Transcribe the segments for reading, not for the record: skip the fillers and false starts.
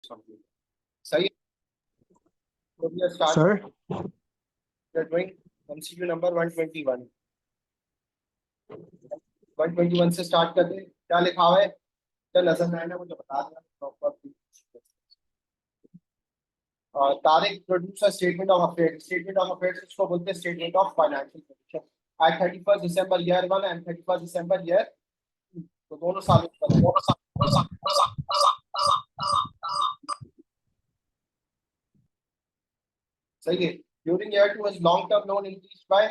सही है। Start sir doing MCQ number 121। 121 से स्टार्ट कर दे। क्या लिखा हुआ है? क्या नजर में आए ना मुझे बता देना proper. Tariq produce a statement of affairs. Statement of affairs इसको बोलते हैं statement of financial condition at 31 December year 1 and 31 December year, तो दोनों सालों का है। सही है। During year 2 his long term loan increased by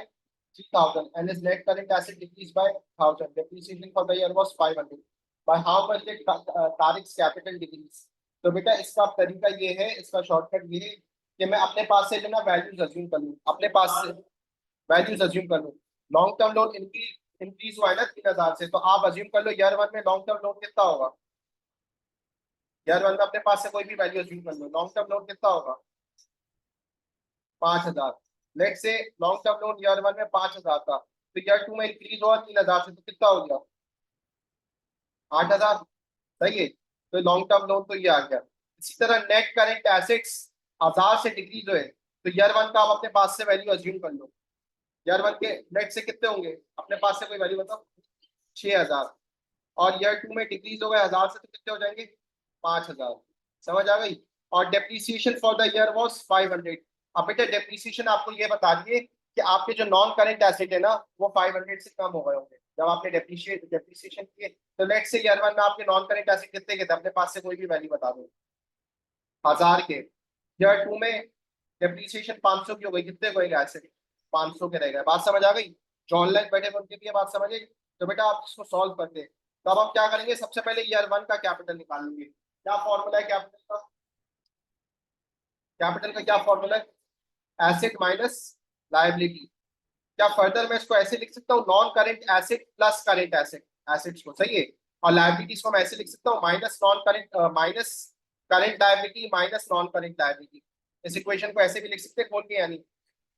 3000 and his net current asset decreased by 1000. Depreciation for the year was 500. By how much did Tariq's capital decrease? तो बेटा इसका तरीका ये है, इसका शॉर्टकट ये है कि मैं अपने पास से जो ना वैल्यूज अज्यूम कर लूं, अपने पास से वैल्यूज अज्यूम कर लूं। लॉन्ग टर्म लोन इंक्रीज हुआ है ना 3000 से, तो आप अज्यूम कर लो ईयर 1 में लॉन्ग टर्म लोन कितना होगा। ईयर 1 में अपने पास से कोई भी वैल्यू अज्यूम कर लो, लॉन्ग टर्म लोन कितना होगा? 5000। लेट से लॉन्ग टर्म लोन ईयर 1 में 5000 था, तो ईयर 2 में इंक्रीज हुआ 3000 से, तो कितना हो गया? 8000। सही है। तो लॉन्ग टर्म लोन तो ये आ गया। इसी तरह नेट करेंट एसेट्स 1000 से डिक्रीज हुए, तो ईयर 1 का आप अपने पास से वैल्यू अज्यूम कर लो। ईयर 1 के नेट से कितने होंगे अपने पास से, कोई वैल्यू बताओ? 6000। और ईयर 2 में डिक्रीज हो गए 1000 से, तो कितने हो जाएंगे? 5000। समझ आ गई? और depreciation for the year was 500। अब बेटा डेप्रीसिएशन आपको ये बता दिए कि आपके जो नॉन करेंट एसेट है ना वो 500 से कम हो गए होंगे जब आपने डेप्रीसिएशन किए। तो लेट्स से ईयर 1 में आपके नॉन करेंट एसेट कितने के थे, अपने पास से कोई भी वैल्यू बता दो। 1000 के। ईयर 2 में डेप्रीसिएशन 500 की हो गई, कितने को एसेट? 500 के रह गए। बात समझ आ गई? जो ऑनलाइन बैठे उनके लिए बात समझ आई? तो बेटा आप इसको सॉल्व करते हैं, तो अब हम क्या करेंगे, सबसे पहले ईयर 1 का कैपिटल निकाल लेंगे। क्या फॉर्मूला है कैपिटल का? कैपिटल का क्या फॉर्मूला है? Asset minus liability. क्या फर्दर मैं इसको ऐसे लिख सकता हूँ, non current asset plus current asset, assets को। सही है। और लायबिलिटीज को मैं ऐसे लिख सकता हूँ, minus non current minus current liability minus non current liability. इस इक्वेशन को ऐसे भी लिख सकते हैं खोल के, यानी।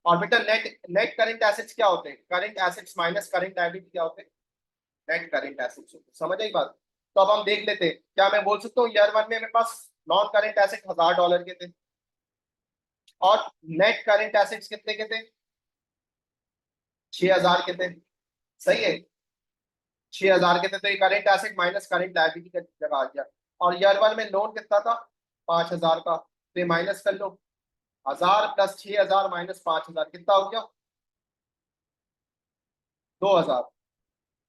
और बेटा नेट नेट करेंट एसेट्स क्या होते हैं? Current assets minus current liability क्या होते हैं? नेट करेंट एसेट्स होते हैं। समझ आई बात? तो अब हम देख लेते हैं, क्या मैं बोल सकता हूँ ईयर 1 में मेरे पास नॉन करेंट एसेट $1000 के थे, और नेट करेंट एसेट्स कितने के थे? 6000 के थे। सही है। 6000 के थे, तो ये current asset minus current liability का जगह आ गया। और ईयर 1 में लोन कितना था? 5000 का, तो ये माइनस कर लो। 1000 प्लस 6000 माइनस 5000 कितना हो गया? 2000।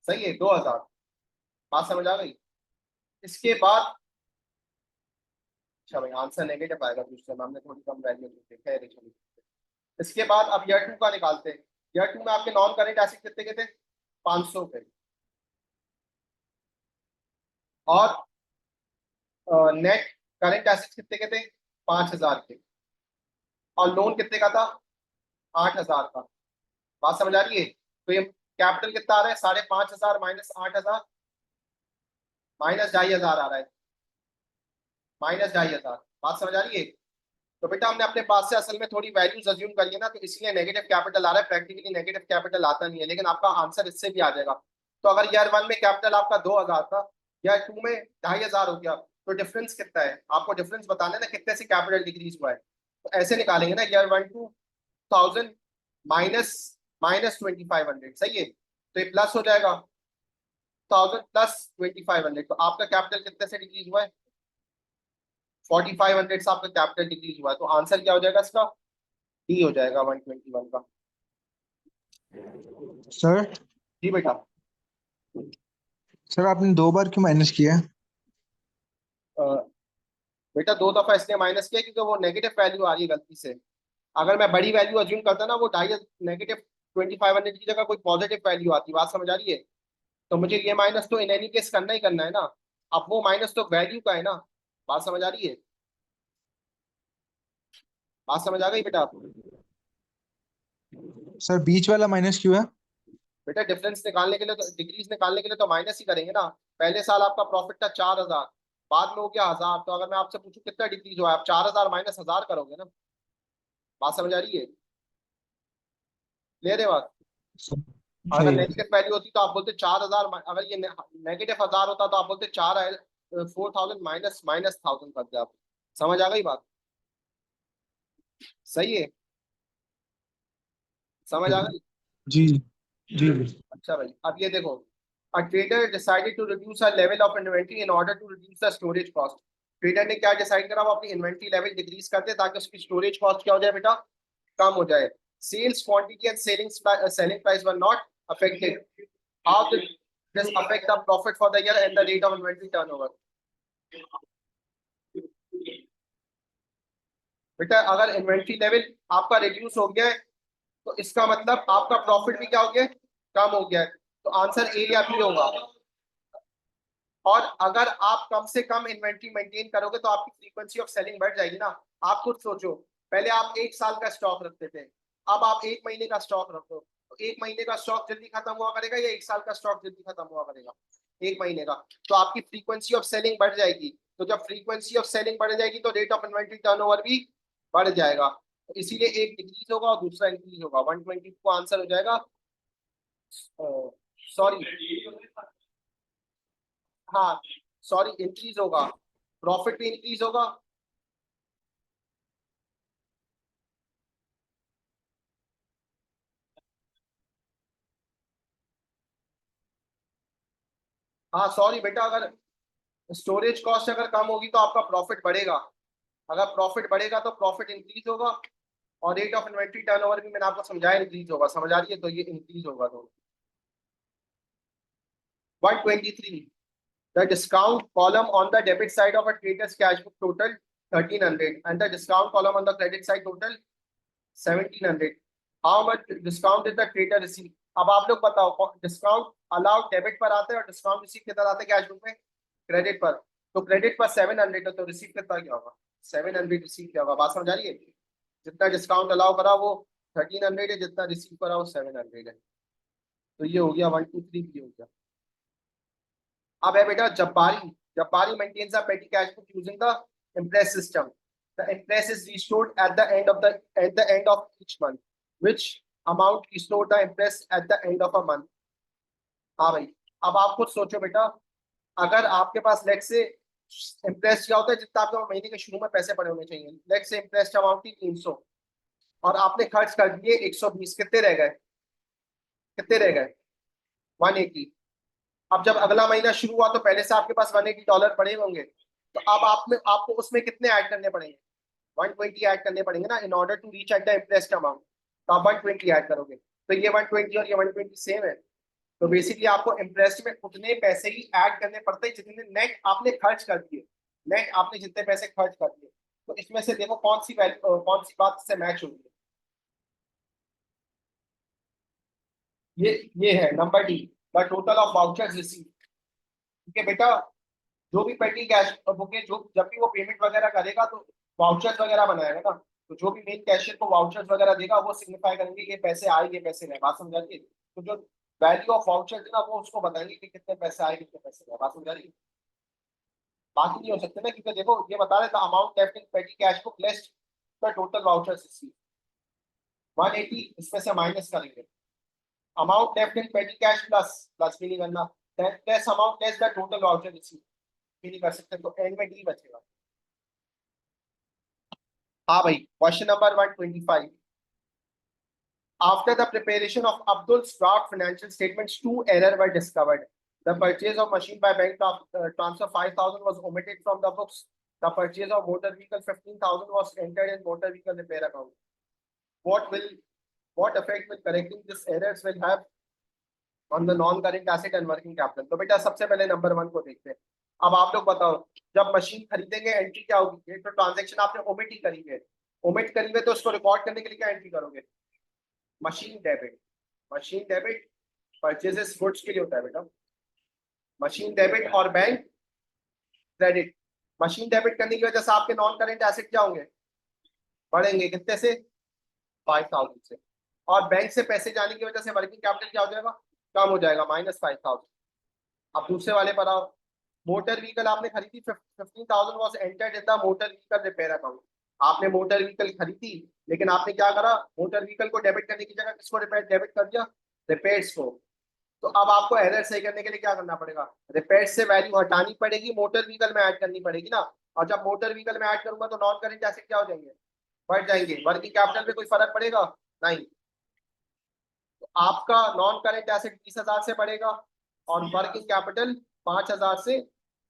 सही है, 2000। बात समझ आ गई? इसके बाद अच्छा भाई आंसर नेगेटिव आएगा दूसरे में, हमने थोड़ी कम वैल्यू दी है, खैर चलिए। इसके बाद अब ईयर 2 का निकालते हैं। ईयर 2 में आपके नॉन करेंट एसेट कितने के थे? 500 के। और नेट करेंट एसेट कितने के थे? 5000 के। और लोन कितने का था? 8000 का। बात समझ आ रही है? तो ये कैपिटल कितना आ रहा है? 5500 माइनस 8000, माइनस 2500 आ रहा है, माइनस 2500। बात समझ आ रही है? तो बेटा हमने अपने पास से असल में थोड़ी वैल्यूज अज्यूम करी है ना, तो इसलिए नेगेटिव कैपिटल आ रहा है। प्रैक्टिकली नेगेटिव कैपिटल आता नहीं है, लेकिन आपका आंसर इससे भी आ जाएगा। तो अगर ईयर 1 में कैपिटल आपका 2000 था, ईयर 2 में 2500 हो गया, तो डिफरेंस कितना है? आपको डिफरेंस बताना है ना, कितने से कैपिटल डिक्रीज हुआ है। तो ऐसे निकालेंगे ना, ईयर 1 2000 माइनस माइनस 2500। सही है। तो ये प्लस हो जाएगा 1000 प्लस 2500, तो आपका कैपिटल कितने से डिक्रीज हुआ है? 4500 से आपका कैपिटल डिक्रीज हुआ है। तो आंसर क्या हो जाएगा इसका? डी हो जाएगा 121 का। सर जी बेटा। सर आपने 2 बार क्यों माइनस किया है? अ, बेटा 2 दफा इसलिए माइनस किया क्योंकि वो नेगेटिव वैल्यू आ रही है गलती से। अगर मैं बड़ी वैल्यू अज्यूम करता ना, वो ढाई नेगेटिव 2500 की जगह कोई पॉजिटिव वैल्यू आती। बात समझ आ रही है? तो मुझे ये माइनस तो इन एनी केस करना ही करना है ना। अब वो माइनस तो वैल्यू का है ना। बात समझ आ रही है? बात समझ आ गई बेटा आपको? सर बीच वाला माइनस क्यों है? बेटा डिफरेंस निकालने के लिए तो, डिक्रीज निकालने के लिए तो माइनस ही करेंगे ना। पहले साल आपका प्रॉफिट था 4000, बाद में हो गया 1000, तो अगर मैं आपसे पूछूं कितना डिक्रीज हुआ है, आप 4000 माइनस 1000 करोगे ना। बात समझ आ रही है? क्लियर है बात? अगर सही है। नेगेटिव वैल्यू होती तो आप बोलते 4000, अगर ये नेगेटिव 1000 होता तो आप बोलते 4000 माइनस माइनस 1000 कर दिया आप। समझ आ गई बात? सही है, समझ आ गई? जी जी। अच्छा भाई, अब ये देखो, a trader decided to reduce a level of inventory in order to reduce the storage cost. Trader ने क्या डिसाइड करा, वो अपनी इन्वेंट्री लेवल डिक्रीज करते ताकि उसकी स्टोरेज कॉस्ट क्या हो जाए बेटा, कम हो जाए. Sales quantity and selling price were not affected. How did this affect the profit for the year and the rate of inventory turnover? बेटा अगर इन्वेंट्री लेवल आपका रिड्यूस हो गया है तो इसका मतलब आपका प्रॉफिट भी क्या हो गया है, कम हो गया है. तो आंसर ए या बी होगा. और अगर आप कम से कम इन्वेंट्री मेंटेन करोगे तो आपकी फ्रीक्वेंसी ऑफ सेलिंग बढ़ जाएगी ना. आप खुद सोचो, पहले आप एक साल का स्टॉक रखते थे, अब आप एक महीने का स्टॉक रखो, तो एक महीने का स्टॉक जल्दी खत्म हुआ करेगा या एक साल का स्टॉक जल्दी खत्म हुआ करेगा? एक महीने का. तो आपकी फ्रीक्वेंसी ऑफ सेलिंग बढ़ जाएगी. तो जब फ्रीक्वेंसी ऑफ सेलिंग बढ़ जाएगी तो रेट ऑफ इन्वेंट्री टर्नओवर भी बढ़ जाएगा. तो इसीलिए एक डिक्रीज होगा और दूसरा इंक्रीज होगा. 120 को आंसर हो जाएगा. सॉरी, हाँ सॉरी, इंक्रीज होगा, प्रॉफिट भी इंक्रीज होगा. हाँ सॉरी बेटा, अगर स्टोरेज कॉस्ट अगर कम होगी तो आपका प्रॉफिट बढ़ेगा. अगर प्रॉफिट बढ़ेगा तो प्रॉफिट इंक्रीज होगा. और रेट ऑफ इन्वेंट्री टर्नओवर भी मैंने आपको समझाया इंक्रीज होगा. समझ आ रही है? तो ये इंक्रीज होगा. तो 123, the discount column on the debit side of a trader's cash book total 1300 and the discount column on the credit side total 1700. How much discount did the trader receive? अब आप लोग बताओ, डिस्काउंट अलाउड डेबिट पर आता है और discount receive कितना आता है कैश बुक में? क्रेडिट पर. तो क्रेडिट पर 700 है तो रिसीव कितना क्या होगा? 700 रिसीव क्या होगा? बात समझ आ रही है? जितना डिस्काउंट अलाउ करा वो 1300 है, जितना रिसीव करा वो 700 है. तो ये हो गया 123 भी हो गया. अब है बेटा जब्बारी. जब्बारी maintains a petty cash book using the impress system. The impress is restored at the end of each month. Which amount restored the impress at the end of a month? हाँ भाई, अब आप खुद सोचो बेटा, अगर आपके पास लेट से इम्प्रेस क्या होता है, जितना आपके महीने के शुरू में पैसे पड़े होने चाहिए. लेट से इम्प्रेस अमाउंट थी 300 और आपने खर्च कर दिए 120. कितने रह गए? कितने रह गए? 180. अब जब अगला महीना शुरू हुआ तो पहले से आपके पास $180 पड़े होंगे. तो अब आपको उसमें कितने ऐड करने पड़ेंगे? 120 ऐड करने पड़ेंगे ना, in order to reach at the imprest amount. तो आप 120 ऐड करोगे. तो ये 120 और ये 120 सेम है. तो बेसिकली आपको इम्प्रेस्ड में उतने पैसे ही ऐड करने पड़ते हैं जितने नेट आपने खर्च कर दिए. नेट आपने जितने पैसे खर्च कर दिए. तो इसमें से देखो कौन सी वैल्यू, कौन सी बात से मैच होगी. ये है number D, the total of vouchers receive. ठीक है बेटा, जो भी पेटी कैश बुक है, जो जब भी वो पेमेंट वगैरह करेगा तो वाउचर्स वगैरह बनाएगा ना. तो जो भी मेन कैशियर को वाउचर्स वगैरह देगा वो सिग्निफाई करेंगे कि ये पैसे आए, ये पैसे गए. बात समझा रही है? तो जो वैल्यू ऑफ वाउचर्स है ना, वो उसको बताएंगे कि कितने पैसे आए, कितने पैसे गए. बात समझा रही है? बाकी नहीं हो सकते ना, क्योंकि देखो ये बता रहे थे अमाउंट लेफ्ट इन पेटी cash book less the total vouchers receive. 180 इसमें से माइनस करेंगे. अमाउंट लेफ्ट इन पेटी कैश प्लस, प्लस भी नहीं करना, plus amount less the total voucher receive भी नहीं कर सकते. तो एंड में डी बचेगा. हाँ भाई, question number 125. After the preparation of Abdul's draft financial statements, two errors were discovered. The purchase of machine by bank transfer 5,000 was omitted from the books. The purchase of motor vehicle 15,000 was entered in motor vehicle repair account. What effect will correcting these errors will have on the non-current asset and working capital? तो बेटा सबसे पहले number 1 को देखते हैं. अब आप लोग बताओ, जब मशीन खरीदेंगे एंट्री क्या होगी? तो ट्रांजेक्शन आपने ओमिट ही करी है. ओमिट करी है तो उसको रिकॉर्ड करने के लिए क्या एंट्री करोगे? Machine debit. Machine debit purchases goods के लिए होता है बेटा. मशीन डेबिट और बैंक क्रेडिट. मशीन डेबिट करने की वजह से आपके नॉन करेंट एसेट क्या होंगे? बढ़ेंगे. कितने से? 5,000 से. और बैंक से पैसे जाने की वजह से वर्किंग कैपिटल क्या हो जाएगा? कम हो जाएगा, -5,000. अब दूसरे वाले पर आओ. मोटर व्हीकल आपने खरीदी, 15,000 was entered in the motor vehicle repair account. आपने मोटर व्हीकल खरीदी, लेकिन आपने क्या करा? मोटर व्हीकल को डेबिट करने की जगह किसको डेबिट कर दिया? रिपेयर्स को. तो अब आपको एरर सही करने के लिए क्या करना पड़ेगा? रिपेयर्स से वैल्यू हटानी पड़ेगी, मोटर व्हीकल में ऐड करनी पड़ेगी ना. और जब मोटर व्हीकल में ऐड करूंगा तो नॉन करेंट एसेट क्या हो जाएंगे, बढ़ जाएंगे। वर्किंग कैपिटल पे कोई फर्क पड़ेगा नहीं। तो आपका नॉन करेंट एसेट 20,000 से बढ़ेगा और वर्किंग कैपिटल 5,000 से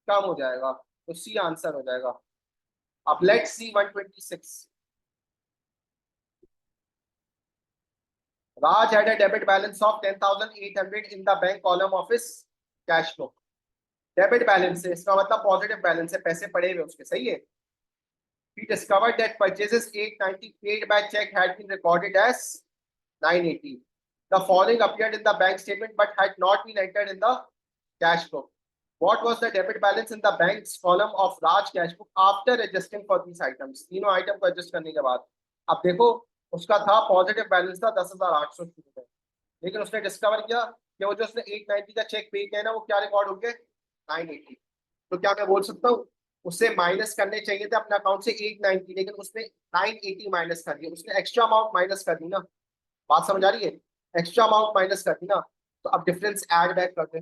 कम हो जाएगा। तो सी आंसर हो जाएगा। अब let's see 126। Raj had a debit balance of 10,800 in the bank column of his cash book. Debit balance है, इसका मतलब पॉजिटिव बैलेंस है, पैसे पड़े हुए उसके, सही है। He discovered that purchases 890 paid by check had been recorded as 980. The following appeared in the bank statement but had not been entered in the cash book. What was the debit balance in the bank's column of Raj cash book after adjusting for these items? तीनों item को adjust करने के बाद अब देखो, उसका था positive balance था 10,800 रुपए, लेकिन उसने डिस्कवर किया कि वो जो उसने 890 का चेक पे किया ना, वो क्या रिकॉर्ड हो गया 980। तो क्या मैं बोल सकता हूँ उससे माइनस करने चाहिए थे अपने अकाउंट से 890, लेकिन उसने 980 माइनस कर दिया, उसने एक्स्ट्रा अमाउंट माइनस कर दी ना। बात समझ आ रही है, एक्स्ट्रा अमाउंट माइनस कर दी ना। तो अब डिफरेंस ऐड बैक करते,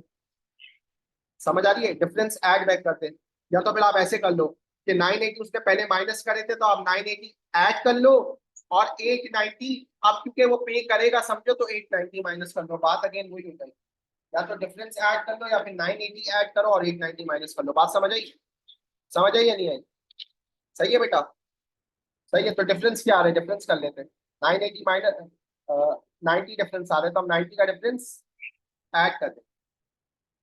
समझ आ रही है, डिफरेंस ऐड बैक करते। या तो फिर आप ऐसे कर लो कि 980 उसने पहले माइनस करे थे, तो आप 980 ऐड कर लो और 890 अब क्योंकि वो पे करेगा समझो, तो 890 माइनस कर लो। बात अगेन वही होता है, या तो डिफरेंस ऐड कर लो या फिर 980 ऐड करो और 890 माइनस कर लो। बात समझ आई, समझ आई या नहीं आई? सही है बेटा, सही है। तो डिफरेंस क्या आ रहा है, डिफरेंस कर लेते हैं। 980 माइनस 90 डिफरेंस आ रहा है, तो हम 90 का डिफरेंस ऐड कर दें।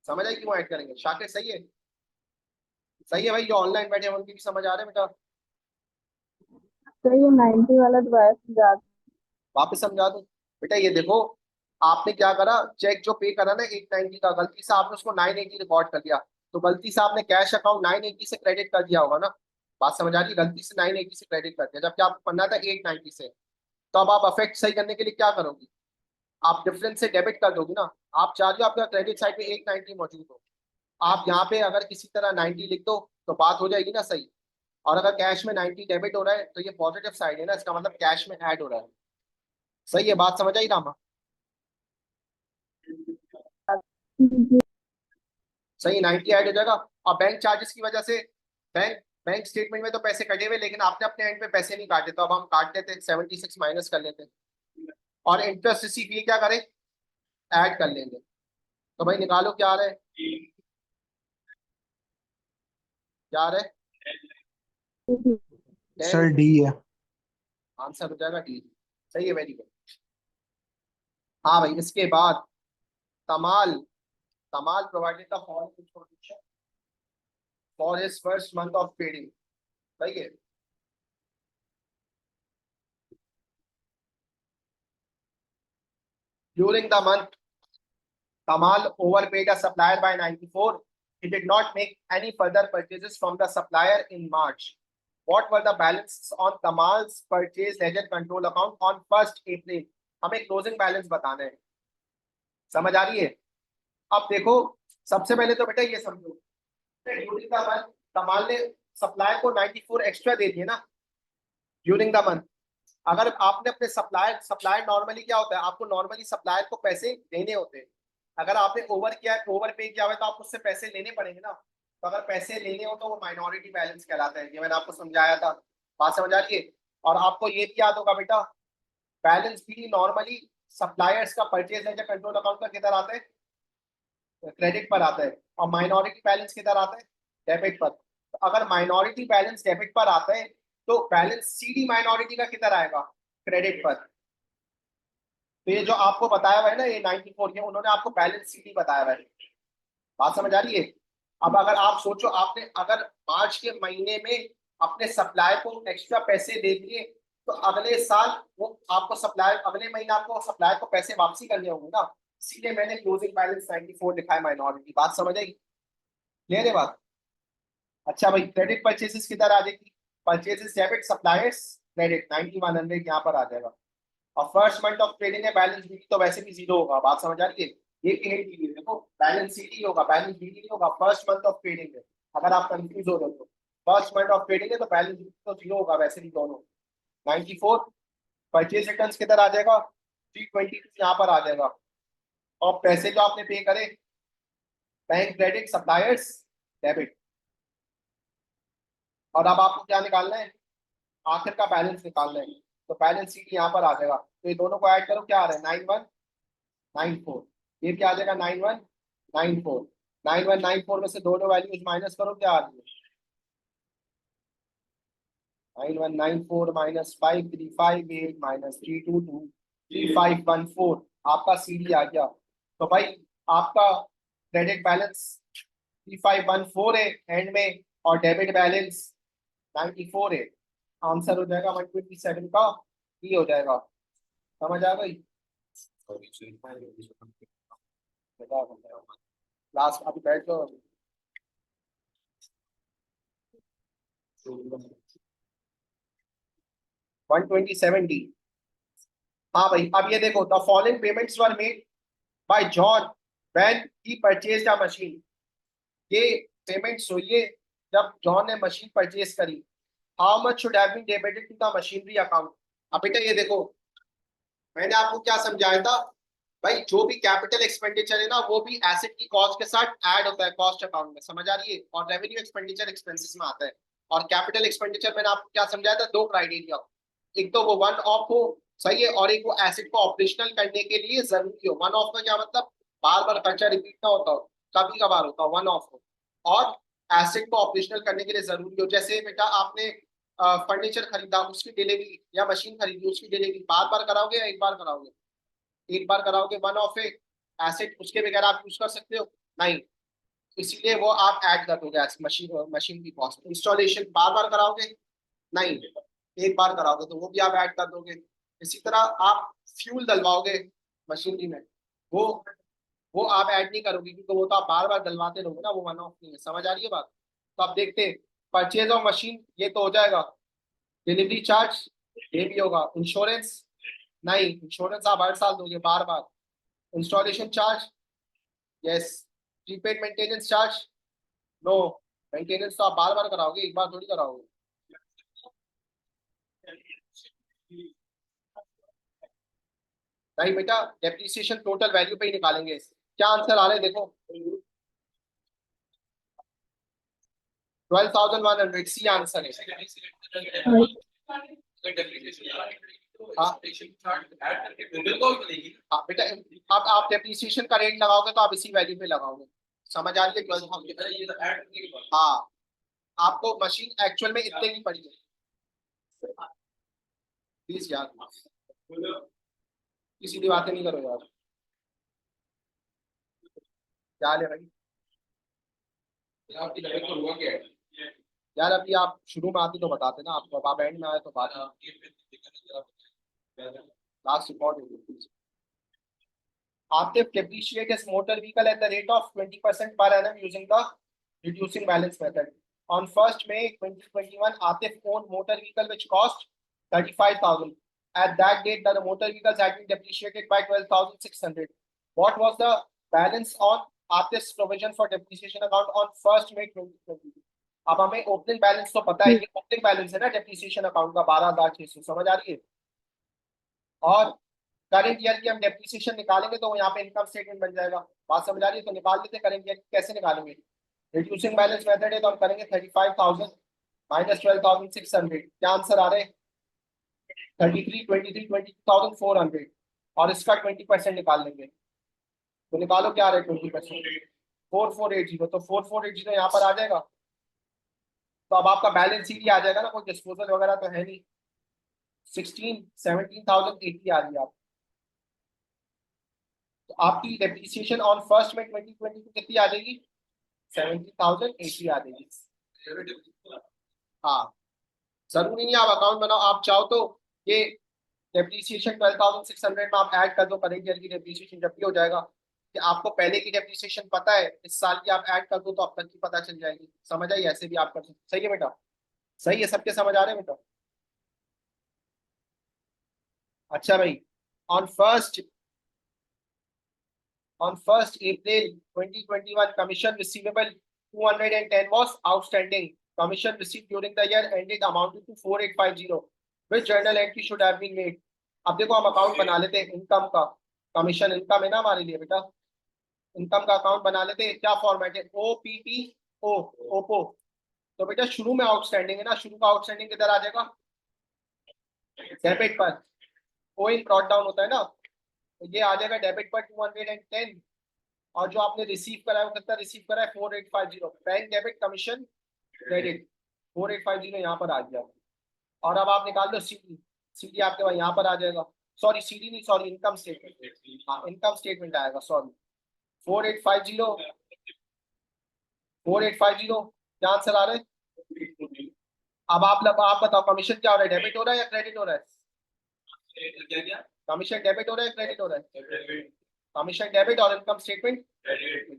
समझ आई क्यों ऐड करेंगे? शाकिर सही है, सही है भाई। जो ऑनलाइन बैठे हैं उनकी भी समझ आ रहा है बेटा? तो ये 90 वाला दोबारा समझा दो। वापस समझा दूं? बेटा ये देखो, आपने क्या करा, चेक जो पे करा ना 890 का, गलती से आपने उसको 980 रिकॉर्ड कर दिया, तो गलती से आपने कैश अकाउंट 980 से क्रेडिट कर दिया होगा ना। बात समझ आ रही है, गलती से 980 से क्रेडिट कर दिया जबकि आपको करना था 890 से। तो अब आप अफेक्ट सही करने के लिए क्या करोगी, आप डिफरेंस से डेबिट कर दोगी ना। आप चाह रही हो आपका क्रेडिट साइड पे 890 मौजूद हो, आप यहाँ पे अगर किसी तरह 90 लिख दो तो बात हो जाएगी ना सही। और अगर कैश में 90 डेबिट हो रहा है तो ये पॉजिटिव साइड है ना, इसका मतलब कैश में ऐड हो रहा है। सही है, बात समझ आई रामा? जी। सही, 90 ऐड हो जाएगा। और बैंक चार्जेस की वजह से बैंक बैंक स्टेटमेंट में तो पैसे कटे हुए, लेकिन आपने अपने एंड पे पैसे नहीं काटे, तो अब हम काट लेते हैं, 76 माइनस कर लेते हैं। और इंटरेस्ट रिसीव ये क्या करें, ऐड कर लेंगे। तो भाई निकालो क्या आ रहा है, क्या आ रहा है? सर 10। डी है। आंसर हो जाएगा डी। सही है, वेरी गुड। हाँ भाई, इसके बाद Tamal Tamal provided the following information for his first month of trading. सही है। During the month Kamal overpaid a supplier by 94. He did not make any further purchases from the supplier in March. What were the balances on Kamal's purchase ledger control account on 1st April? हमें closing balance बताना है, समझ आ रही है? अब देखो, सबसे पहले तो बेटा ये समझो, ड्यूरिंग द मंथ कमाल ने सप्लायर को 94 एक्स्ट्रा दे दिए ना ड्यूरिंग द मंथ। अगर आपने अपने सप्लायर सप्लायर नॉर्मली क्या होता है, आपको नॉर्मली सप्लायर को पैसे देने होते हैं। अगर आपने ओवर किया, ओवर पे किया हुआ है, तो आपको उससे पैसे लेने पड़ेंगे ना। तो अगर पैसे लेने हो तो वो माइनॉरिटी बैलेंस कहलाता है, ये मैंने आपको समझाया था। बात समझ आ रही है? और आपको ये भी याद होगा बेटा, बैलेंस भी नॉर्मली सप्लायर्स का परचेज लेजर कंट्रोल अकाउंट का किधर आता है, क्रेडिट पर आता है। और माइनॉरिटी बैलेंस किधर आता है, डेबिट पर। तो अगर माइनॉरिटी बैलेंस डेबिट पर आता है तो बैलेंस सीडी माइनॉरिटी का किधर आएगा, क्रेडिट पर। तो ये जो आपको बताया हुआ है ना, ये 94, ये उन्होंने आपको बैलेंस सीडी बताया हुआ है। बात समझ आ रही है? अब अगर आप सोचो, आपने अगर मार्च के महीने में अपने सप्लायर को एक्स्ट्रा पैसे दे दिए, तो अगले साल वो आपको सप्लायर, अगले महीने आपको सप्लायर को पैसे वापसी करने होंगे ना। इसीलिए मैंने क्लोजिंग बैलेंस 94 लिखा है माइनॉरिटी। बात समझ आई, क्लियर है बात? अच्छा भाई, क्रेडिट परचेसेस किधर आ जाएगी, परचेसेस डेबिट सप्लायर्स क्रेडिट 9100 यहाँ पर आ जाएगा। और फर्स्ट मंथ ऑफ ट्रेडिंग है, बैलेंस बीटी तो वैसे भी जीरो होगा। बात समझ आ रही है? ये क्लियर कीजिए, देखो बैलेंस सीटी होगा, बैलेंस बीटी नहीं होगा। फर्स्ट मंथ ऑफ ट्रेडिंग है, अगर आप कंफ्यूज हो रहे हो तो फर्स्ट मंथ ऑफ ट्रेडिंग है तो बैलेंस बीटी तो जीरो होगा वैसे भी दोनों। 94 परचेज रिटर्न किधर आ जाएगा, 322 यहाँ पर आ जाएगा। और पैसे जो आपने पे करे, बैंक क्रेडिट सप्लायर्स डेबिट। और अब आपको क्या निकालना है, आखिर का बैलेंस निकालना है। तो बैलेंस शीट यहाँ पर आ जाएगा, तो ये दोनों को ऐड करो, क्या आ रहा है 9194। ये क्या आ जाएगा 9194। 9194 में से दोनों वैल्यूज माइनस करो, क्या आ रही है 9194 माइनस 5358 माइनस 322 3514। आपका सीडी आ गया। तो भाई आपका क्रेडिट बैलेंस 3514 है एंड में, और डेबिट बैलेंस 94 है। आंसर हो जाएगा 127 का ई हो जाएगा। समझ आ गई? लास्ट अभी बैठ जाओ। 127 डी। हाँ भाई, अब ये देखो, the following payments were made by John when he purchased a machine. ये पेमेंट्स हुई है जब जॉन ने मशीन परचेज करी। How much should have been debited to the machinery account. अब बेटा ये देखो, मैंने आपको क्या समझाया था भाई, जो भी कैपिटल एक्सपेंडिचर है ना वो भी एसेट की कॉस्ट के साथ ऐड होता है कॉस्ट अकाउंट में, समझ आ रही है? और रेवेन्यू एक्सपेंडिचर एक्सपेंसेस में आता है। और कैपिटल एक्सपेंडिचर मैंने आपको क्या समझाया था, दो क्राइटेरिया, एक तो वो वन ऑफ हो, सही है, और एक वो एसेट को ऑपरेशनल करने के लिए जरूरी हो। वन ऑफ का क्या मतलब, बार बार खर्चा रिपीट ना होता हो, कभी कभार होता हो, वन ऑफ हो। और एसेट को ऑपरेशनल करने के लिए जरूरी हो, जैसे बेटा आपने फर्नीचर खरीदा, उसकी डिलीवरी, या मशीन खरीदी, उसकी डिलीवरी बार बार कराओगे या एक बार कराओगे? एक बार कराओगे, वन ऑफ है एसेट, उसके बगैर आप यूज कर सकते हो नहीं, इसीलिए वो आप ऐड कर दोगे मशीन मशीन की कॉस्ट। इंस्टॉलेशन बार बार कराओगे नहीं, एक बार कराओगे तो वो भी आप ऐड कर दोगे। इसी तरह आप फ्यूल डलवाओगे मशीनरी में, वो वो आप ऐड नहीं करोगे, क्योंकि वो तो आप बार बार डलवाते रहोगे ना, वो वन ऑफ नहीं है। समझ आ रही है बात? तो आप देखते हैं, परचेज ऑफ मशीन ये तो हो जाएगा, डिलीवरी चार्ज ये भी होगा, इंश्योरेंस नहीं, इंश्योरेंस आप हर साल दोगे बार बार। Installation charge yes, prepaid maintenance charge no, maintenance तो आप बार बार कराओगे, एक बार थोड़ी कराओगे। नहीं बेटा, डेप्रिसिएशन टोटल वैल्यू पे ही निकालेंगे। क्या आंसर आ रहा है देखो, 12,100 सी आंसर है। और हाँ हाँ बेटा, अब आप डेप्रिसिएशन का रेट लगाओगे तो आप इसी वैल्यू पे लगाओगे। समझ आ रही है? 12,000। हाँ, आपको मशीन एक्चुअल में इतने की पड़ी है, प्लीज यार किसी भी बातें नहीं करो यार। क्या हाल है भाई? यार अभी आप शुरू में आते तो बताते ना, आपको अब आप एंड में आए तो बात लास्ट रिकॉर्ड होगी। Atif depreciate his motor vehicle at the rate of 20% per annum using the reducing balance method. On 1st May 2021, Atif owned motor vehicle which cost 35,000. At that date, the motor vehicles had been depreciated by 12,600. What was the balance on Atif's provision for depreciation account on 1st May 2022? अब हमें opening balance तो पता है कि opening balance है ना depreciation account का 12,600, समझ आ रही है? और करंट ईयर की हम डेप्रिसिएशन निकालेंगे तो यहाँ पे इनकम स्टेटमेंट बन जाएगा। बात समझ आ रही है? तो निकाल लेते करंट ईयर कैसे निकालेंगे, रिड्यूसिंग बैलेंस मेथड है, तो हम करेंगे 35,000 माइनस 12,600। क्या आंसर आ रहे हैं 22,400, और इसका 20% निकाल लेंगे। तो निकालो क्या आ रहा है 20%, 4480। तो 4480 यहाँ पर आ जाएगा। तो अब आपका बैलेंस शीट ही आ जाएगा ना, कोई डिस्पोजल वगैरह तो है नहीं। 17,080 आ रही है आप। तो आपकी डेप्रिसिएशन ऑन 1st में 2022 कितनी आ जाएगी, 17,080 आ जाएगी। हाँ, जरूरी नहीं आप अकाउंट बनाओ, आप चाहो तो ये डेप्रिसिएशन 12,600 में आप ऐड कर दो करेंट ईयर की डेप्रिसिएशन, जब भी हो जाएगा कि आपको पहले की डेप्रिसिएशन पता है, इस साल की आप ऐड कर दो तो अब तक की पता चल जाएगी। समझ आई? ऐसे भी आप कर सकते। सही है बेटा? सही है, सबके समझ आ रहे हैं बेटा? अच्छा भाई, on first on 1st April 2021, commission receivable 210 was outstanding. Commission received during the year ended amounted to 4850. Which journal entry should have been made? अब देखो हम अकाउंट बना लेते हैं इनकम का, कमीशन इनकम है ना हमारे लिए बेटा, इनकम का अकाउंट बना लेते हैं। क्या फॉर्मेट है, OPTO, ओपो। तो बेटा शुरू में आउटस्टैंडिंग है ना, शुरू का आउटस्टैंडिंग किधर आ जाएगा, डेबिट पर। कोई ब्रॉट डाउन होता है ना, तो ये आ जाएगा डेबिट पर 210, और जो आपने रिसीव करा है वो कितना रिसीव करा है, 4850। बैंक डेबिट, कमीशन क्रेडिट, 4850 यहाँ पर आ गया। और अब आप निकाल लो सीडी, सीडी आपके पास यहाँ पर आ जाएगा, सॉरी सीडी नहीं, सॉरी इनकम स्टेटमेंट, हाँ इनकम स्टेटमेंट आएगा, सॉरी 4850, 4850 क्या आंसर आ रहा है। अब आप बताओ कमीशन क्या हो रहा है, डेबिट हो रहा है या क्रेडिट हो रहा है, कमीशन डेबिट हो रहा है क्रेडिट हो रहा है, कमीशन डेबिट, और इनकम स्टेटमेंट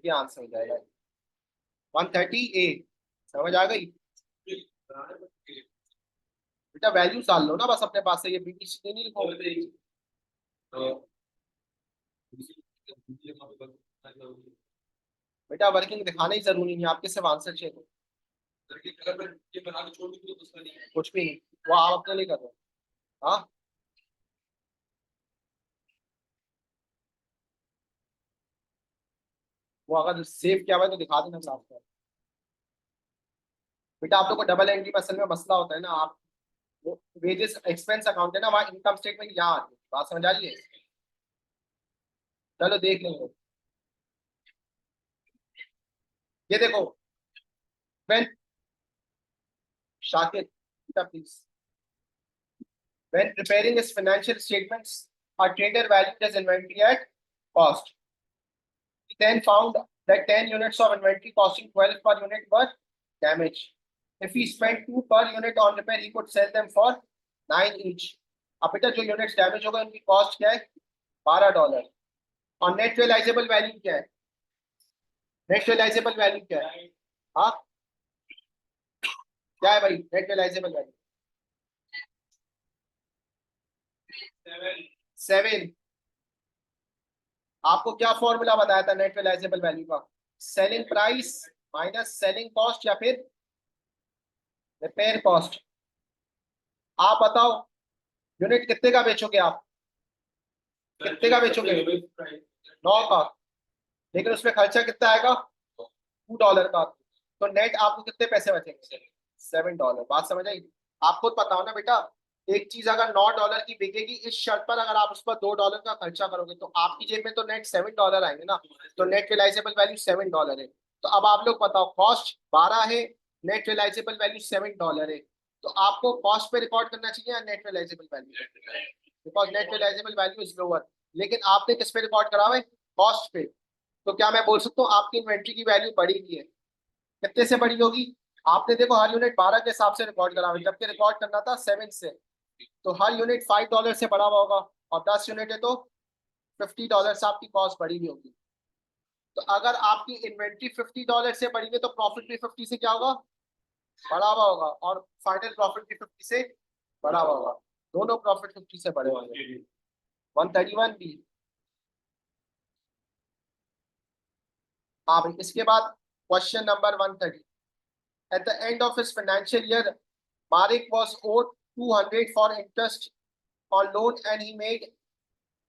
ये आंसर हो जाएगा 130A। समझ आ गई बेटा, वैल्यू डाल लो ना बस अपने पास से, ये बीटीसी नहीं लिखो। बेटा वर्किंग दिखाना ही जरूरी नहीं, आपके सिर्फ आंसर चाहिए, कुछ भी नहीं, वो आप अपने लिए कर रहे हो। हाँ वो अगर सेव किया हुआ है तो दिखा देना साफ साफ। बेटा आप लोग को डबल एंट्री में असल में मसला होता है ना, आप वेजेस एक्सपेंस अकाउंट है ना, वहाँ इनकम स्टेटमेंट यहाँ आती है, बात समझ आ रही है। चलो देख लेंगे, ये देखो when Shakir, please, when preparing his financial statements, a trader valued his inventory at cost. He then found that 10 units of inventory costing 12 per unit were damaged. If he spent 2 per unit on repair, he could sell them for 9 each. अब बेटा जो units damage हो गए उनकी cost क्या है, $12। और net realisable value क्या है, नेट रियलाइजेबल वैल्यू क्या है, हाँ क्या है भाई नेट रियलाइजेबल वैल्यू, 7। आपको क्या फॉर्मूला बताया था नेट रियलाइजेबल वैल्यू का, selling price minus selling cost या फिर रिपेयर कॉस्ट। आप बताओ यूनिट कितने का बेचोगे आप, कितने का बेचोगे, 9 का, लेकिन उसमें खर्चा कितना आएगा, $2 का, तो नेट आपको कितने पैसे बचेंगे, $7। बात समझ आई। आप खुद बताओ ना बेटा, एक चीज अगर $9 की बिकेगी, इस शर्त पर अगर आप उस पर $2 का खर्चा करोगे तो आपकी जेब में तो नेट $7 आएंगे ना, तो नेट रियलाइजेबल वैल्यू $7 है। तो अब आप लोग बताओ कॉस्ट 12 है, नेट रियलाइजेबल वैल्यू $7 है, तो आपको कॉस्ट पे रिकॉर्ड करना चाहिए या net realisable value, because net realisable value is lower, लेकिन आपने किस पे रिकॉर्ड करा हुआ है, कॉस्ट पे। तो क्या मैं बोल सकता हूँ आपकी इन्वेंट्री की वैल्यू बढ़ी हुई है, कितने से बढ़ी होगी, आपने देखो हर यूनिट 12 के हिसाब से रिकॉर्ड करा हुआ है, जबकि रिकॉर्ड करना था 7 से, तो हर यूनिट $5 से बढ़ा हुआ होगा, और 10 यूनिट है तो $50 से आपकी कॉस्ट बढ़ी हुई होगी। तो अगर आपकी इन्वेंट्री $50 से बढ़ी है तो प्रॉफिट भी 50 से क्या होगा, बढ़ा हुआ होगा, और फाइनल प्रॉफिट भी 50 से बढ़ा हुआ होगा, दोनों प्रॉफिट 50 से बढ़े होंगे। 131B। हाँ भाई, इसके बाद question number 130। At the end of his financial year, Marik was owed 200 for interest on loan, and he made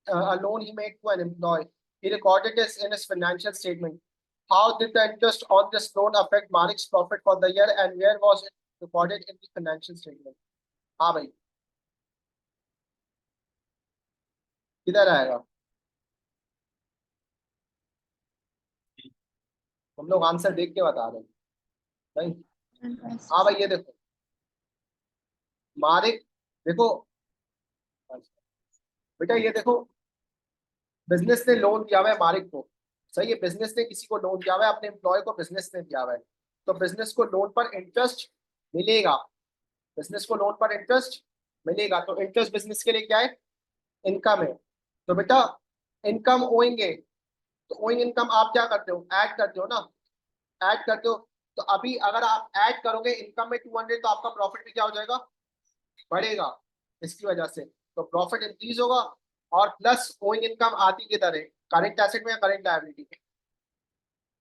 a loan he made to an employee. He recorded this in his financial statement. How did the interest on this loan affect Marik's profit for the year, and where was it recorded in the financial statement? हाँ भाई, किधर आएगा, हम लोग answer देख के बता रहे हैं नहीं। हाँ भाई ये देखो, मारिक, देखो बेटा ये देखो, बिजनेस ने लोन दिया हुआ है मालिक को, सही है, बिजनेस ने किसी को लोन दिया हुआ है, अपने एम्प्लॉय को बिजनेस ने दिया हुआ है, तो बिजनेस को लोन पर इंटरेस्ट मिलेगा, बिजनेस को लोन पर इंटरेस्ट मिलेगा, तो इंटरेस्ट बिजनेस के लिए क्या है, इनकम है। तो बेटा इनकम ओएंगे, तो ओइंग इनकम आप क्या करते हो, ऐड करते हो ना, ऐड करते हो, तो अभी अगर आप ऐड करोगे इनकम में 200, तो आपका प्रॉफिट भी क्या हो जाएगा, बढ़ेगा, इसकी वजह से तो प्रॉफिट इंक्रीज होगा। और प्लस ओइंग इनकम आती किधर है, करंट एसेट में या करंट लायबिलिटी में,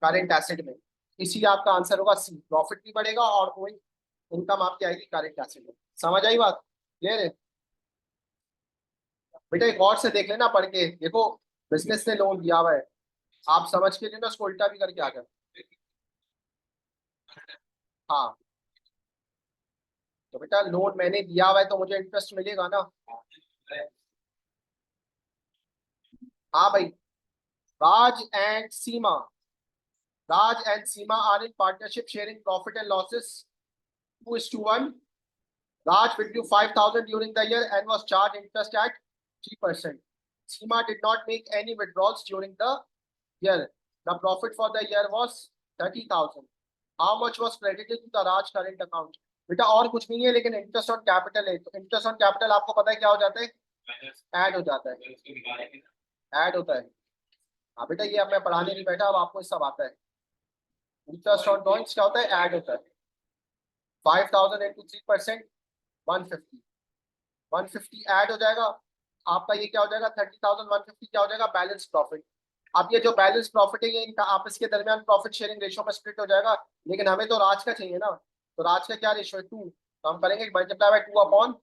करंट एसेट में, इसीलिए आपका आंसर होगा सी, प्रॉफिट भी बढ़ेगा और ओइंग इनकम आपकी आएगी करंट एसेट में। समझ आई बात, क्लियर है बेटा, एक और से देख लेना पढ़ के, देखो बिजनेस ने लोन दिया हुआ है, आप समझ के लेना, उसको उल्टा भी करके आ गए। हाँ तो बेटा लोन मैंने दिया हुआ है तो मुझे इंटरेस्ट मिलेगा ना। हाँ भाई, Raj and Seema, Raj and Seema are in partnership sharing profit and losses 2:1. Raj withdrew 5,000 during the year and was charged interest at 3%. Seema did not make any withdrawals during the year. The profit for the year was 30,000. How much was credited to the Raj current account? बेटा और कुछ नहीं है लेकिन interest on capital है, तो interest on capital आपको पता है क्या हो जाता है, ऐड हो जाता है, ऐड होता है। हाँ बेटा ये अब मैं पढ़ाने नहीं बैठा, अब आपको सब आता है। इंटरेस्ट ऑन ड्रॉइंग्स क्या होता है, ऐड होता है। 5,000 इंटू 3%, 150, 150 ऐड हो जाएगा, आपका ये क्या हो जाएगा 30,000, 150 क्या हो जाएगा बैलेंस प्रॉफिट। अब ये जो बैलेंस प्रॉफिट है ये इनका आपस के दरमियान प्रॉफिट शेयरिंग रेशियो में स्प्लिट हो जाएगा, लेकिन हमें तो राज का चाहिए ना, तो राज का क्या रेशियो है 2, तो हम करेंगे मल्टीप्लाई बाय 2/3,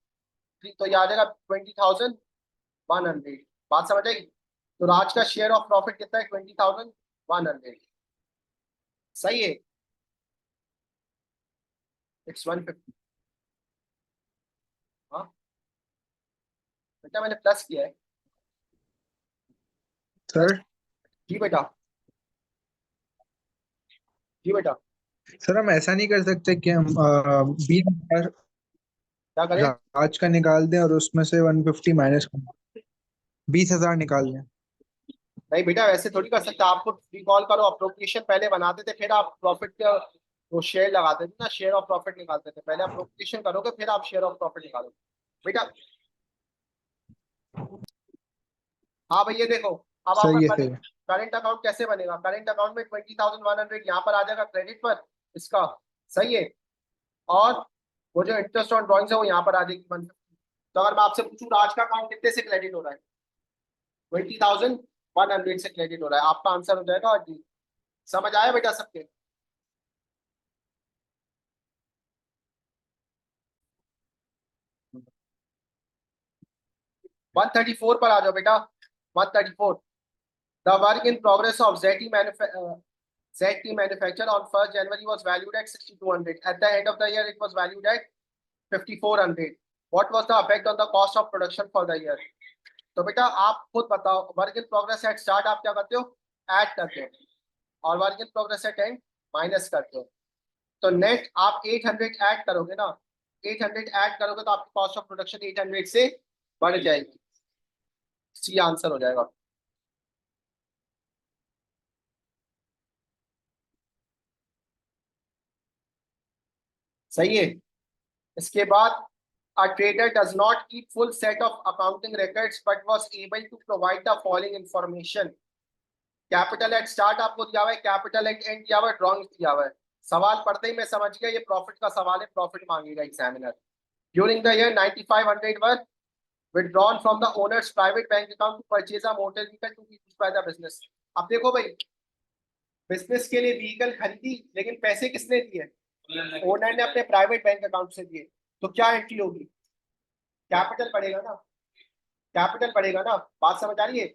तो ये आ जाएगा 20,100। बात समझ आई? तो राज का शेयर ऑफ प्रॉफिट कितना है 20,100, सही है, इट्स 150। हाँ बेटा मैंने प्लस किया है सर। जी बेटा, जी बेटा सर हम ऐसा नहीं कर सकते कि हम 20,000 क्या करें? राज का निकाल दें और उसमें से 150 माइनस कर 20,000 निकाल दें। नहीं बेटा वैसे थोड़ी कर सकते, आपको रिकॉल करो अप्रोप्रिएशन पहले बनाते थे फिर आप प्रॉफिट का वो शेयर लगाते थे ना, शेयर ऑफ प्रॉफिट निकालते थे, पहले अप्रोप्रिएशन करोगे फिर आप शेयर ऑफ प्रॉफिट निकालोगे बेटा। हाँ भैया देखो, अब आपका सही है सही करंट है। करंट अकाउंट कैसे बनेगा, करंट अकाउंट में 20,100 यहाँ पर आ जाएगा क्रेडिट पर इसका, सही है, और वो जो इंटरेस्ट ऑन ड्रॉइंग्स है वो यहाँ पर आ जाएगी 150। तो अगर मैं आपसे पूछूं राज का अकाउंट कितने से क्रेडिट हो रहा है, 20,100 से क्रेडिट हो रहा है, आपका आंसर हो जाएगा जी। समझ आया बेटा सबके? 134 पर आ जाओ बेटा, 134। The work in progress of ZT manufacture on 1st January was valued at 6,200. At the end of the year, it was valued at 5,400. What was the effect on the cost of production for the year? तो बेटा आप खुद बताओ, work in progress eight start आप क्या करते हो, add करते हो, और work in progress eight and minus करते हो। तो नेट आप 800 ऐड करोगे ना, 800 ऐड करोगे तो आपकी कॉस्ट ऑफ प्रोडक्शन 800 से बढ़ जाएगी, सी आंसर हो जाएगा। सही है। इसके बाद a trader does not keep full set of accounting records but was able to provide the following information. Capital at start आपको दिया हुआ है, कैपिटल एट एंड दिया हुआ है, ड्रॉइंग दिया हुआ है। सवाल पढ़ते ही मैं समझ गया ये प्रॉफिट का सवाल है, प्रॉफिट मांगेगा examiner. During the year 9,500 were withdrawn from the owner's private bank account to purchase a motor vehicle to be used by the business. अब देखो भाई, बिजनेस के लिए व्हीकल खरीदी लेकिन पैसे किसने दिए, ओनर ने अपने प्राइवेट बैंक अकाउंट से दिए, तो क्या एंट्री होगी, कैपिटल बढ़ेगा ना, कैपिटल बढ़ेगा ना। बात समझ आ रही है?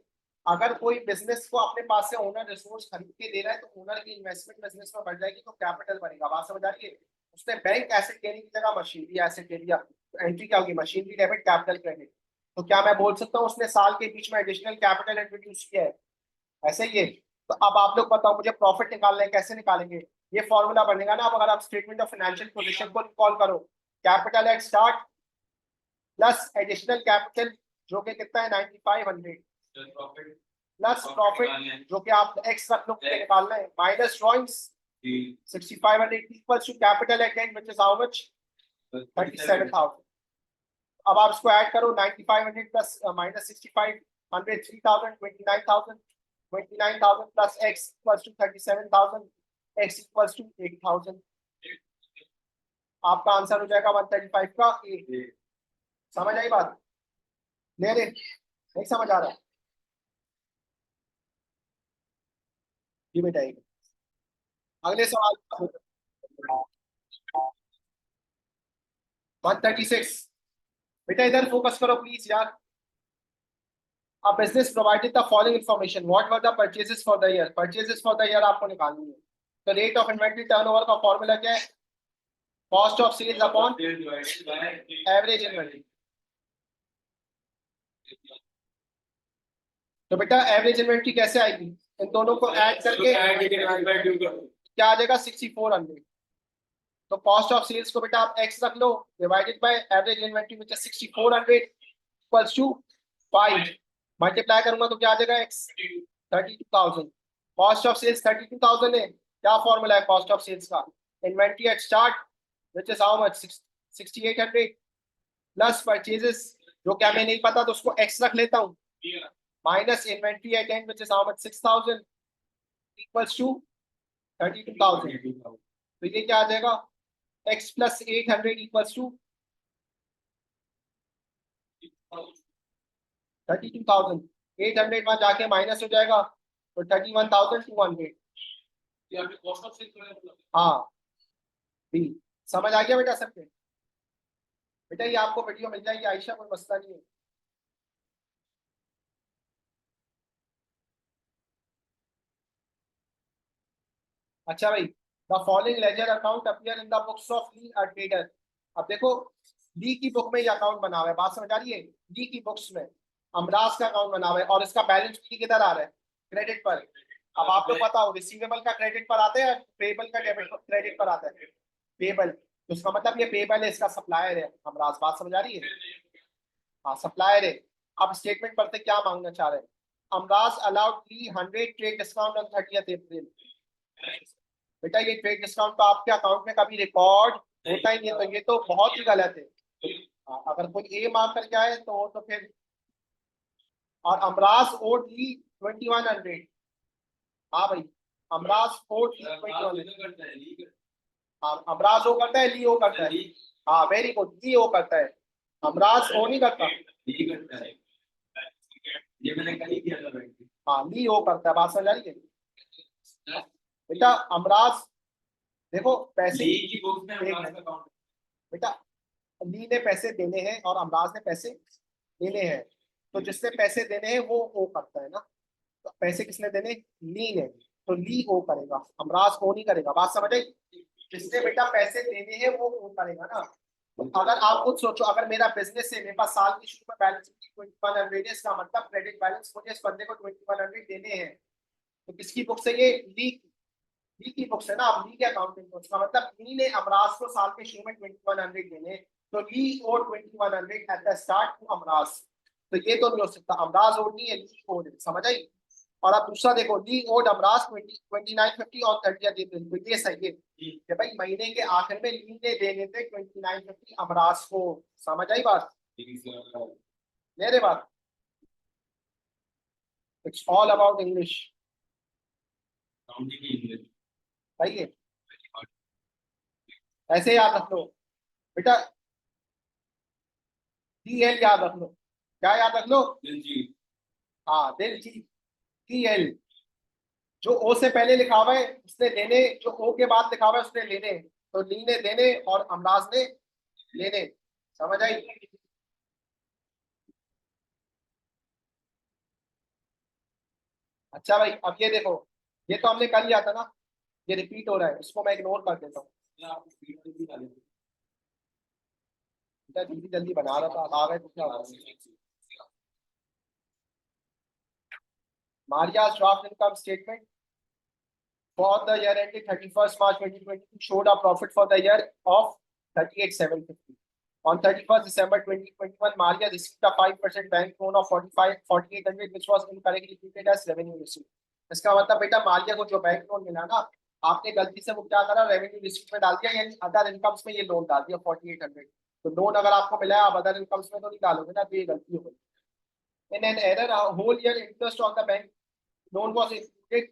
अगर कोई बिजनेस को अपने पास से ओनर रिसोर्स खरीद के दे रहा है तो ओनर की इन्वेस्टमेंट बिजनेस में बढ़ जाएगी, तो कैपिटल बढ़ेगा। बात समझ आ रही है? उसने बैंक एसेट लेने की जगह मशीनरी एसेट ले लिया, तो एंट्री क्या होगी, मशीनरी डेबिट कैपिटल क्रेडिट। तो क्या मैं बोल सकता हूँ उसने साल के बीच में एडिशनल कैपिटल इंट्रोड्यूस किया है, ऐसे ही है। तो अब आप लोग बताओ मुझे प्रॉफिट निकालना है, कैसे निकालेंगे, ये फॉर्मूला बनेगा ना। अब अगर आप स्टेटमेंट ऑफ फाइनेंशियल पोजीशन को रिकॉल करो, capital at start plus additional capital जो कि कितना है 9,500 प्लस प्रॉफिट जो कि आप एक्स रख लो निकालना है, minus drawings 6,500 equals to capital at end which is how much 37,000। अब आप इसको ऐड करो 9,500 plus minus 6,500 3,000 29,000 29,000 plus x equals to 37,000 x equals to 8,000। आपका आंसर हो जाएगा 135 का ए। समझ आई बात? ले ले, नहीं समझ आ रहा? जी बेटा एक अगले सवाल 136। बेटा इधर फोकस करो प्लीज यार। A business provided the following information. What were the purchases for the year? Purchases for the year आपको निकालनी है। तो रेट ऑफ इन्वेंटरी टर्नओवर का फॉर्मूला क्या है, cost of sales upon average inventory. तो बेटा एवरेज इन्वेंट्री कैसे आएगी, इन दोनों को ऐड करके क्या आ जाएगा 6400। तो कॉस्ट ऑफ सेल्स को बेटा आप x रख लो divided by average inventory which is 6400 equals to 5 multiply करूंगा तो क्या आ जाएगा x 32000। कॉस्ट ऑफ सेल्स 32000 है। क्या फॉर्मूला है कॉस्ट ऑफ सेल्स का, inventory at start which is how much 6800 plus purchases जो क्या हमें नहीं पता तो उसको x रख लेता हूँ minus inventory at end which is how much 6000 equals to 32000। तो ये क्या आ जाएगा x प्लस 800 इक्वल्स टू 32000। 800 वहां जाके माइनस हो जाएगा तो 31200। हाँ बी समझ आ गया बेटा सबके। बेटा ये आपको वीडियो मिल जाएगी आयशा, कोई मसला नहीं है। अच्छा भाई, the following ledger account appear in the books of Lee a trader. अब देखो ली की बुक में ये अकाउंट बना हुआ है, बात समझ आ रही है। ली की बुक्स में अमराज का अकाउंट बना हुआ है और इसका बैलेंस शीट किधर आ रहा है, क्रेडिट पर। अब आपको पता हो रिसीवेबल का क्रेडिट पर आता है, पेबल का डेबिट क्रेडिट पर आता है, पेबल। तो इसका मतलब ये पेबल है, इसका सप्लायर है अमराज, बात समझ आ रही है। हाँ सप्लायर है। अब स्टेटमेंट पढ़ते क्या मांगना चाह रहे हैं, Amraj allowed Lee 100 trade discount on 30th April. बेटा ये ट्रेड डिस्काउंट तो आपके अकाउंट में कभी रिकॉर्ड होता ही नहीं है, तो ये तो बहुत ही गलत है। अगर कोई ए मार्क करके आए तो फिर, और अमराज ओड ली 2100। हाँ भाई अमराज ओड ली 2100। हाँ अमराज ओ करता है, ली ओ करता है। हाँ वेरी गुड, ली ओ करता है, अमराज ओ नहीं करता। ये मैंने कल ही किया था भाई। हाँ ली ओ करता है, बात समझ आ रही है। बेटा अमराज देखो पैसे ली की बुक में अमराज का अकाउंट। बेटा ली ने पैसे देने हैं और अमराज ने पैसे लेने हैं, तो जिसने पैसे देने हैं वो ओ करता है ना। तो पैसे किसने देने, ली ने, तो ली ओ करेगा, अमराज ओ नहीं करेगा, बात समझ आई। जिसने बेटा पैसे देने हैं वो ओ करेगा ना। तो अगर आप खुद सोचो, अगर मेरा बिजनेस है, मेरे पास साल की शुरू में बैलेंस 2100 है, इसका मतलब क्रेडिट बैलेंस मुझे इस बंदे को 2100 देने हैं। तो किसकी बुक से, ये ली की बुक्स है ना। अब ली के अकाउंटिंग बुक्स का मतलब ली ने अमराज को साल के शुरू में 2100 देने, तो ली और 2100 एट द स्टार्ट टू अमराज। तो ये तो नहीं हो सकता, अमराज ओड नहीं है, ली ओड है, समझ आई। और अब दूसरा देखो, ली ओड अमराज 2950 और 30th अप्रैल, तो ये सही है कि भाई महीने के आखिर में ली ने देने थे 2950 अमराज को, समझ आई बात मेरे बात। इट्स ऑल अबाउट इंग्लिश, सही है। ऐसे याद रख लो बेटा, डी एल याद रख लो, क्या याद रख लो, हाँ दिल जी डी एल। जो ओ से पहले लिखा हुआ है उसने लेने, जो ओ के बाद लिखा हुआ है उसने लेने, तो ली ने देने और अमराज ने लेने, समझ आई। अच्छा भाई अब ये देखो, ये तो हमने कर लिया था ना, ये रिपीट हो रहा है, इसको मैं इग्नोर कर देता हूँ। बेटा जल्दी जल्दी बना रहा था, अब आ गए तो क्या हुआ। Maria's draft income statement for the year ending 31st March 2022 showed a profit for the year of 38,750. On 31st December 2021, Maria received a 5% bank loan of 4800 which was incorrectly treated as revenue receipt. इसका मतलब बेटा मालिया को जो bank loan मिला ना, आपने गलती से वो क्या करा, रेवेन्यू रिसीट में डाल दिया, यानी अदर इनकम्स में ये लोन डाल दिया 4800। तो लोन अगर आपको मिला है आप अदर इनकम्स में तो नहीं डालोगे ना, तो ये गलती हो गई। In an error whole year interest on the bank loan was included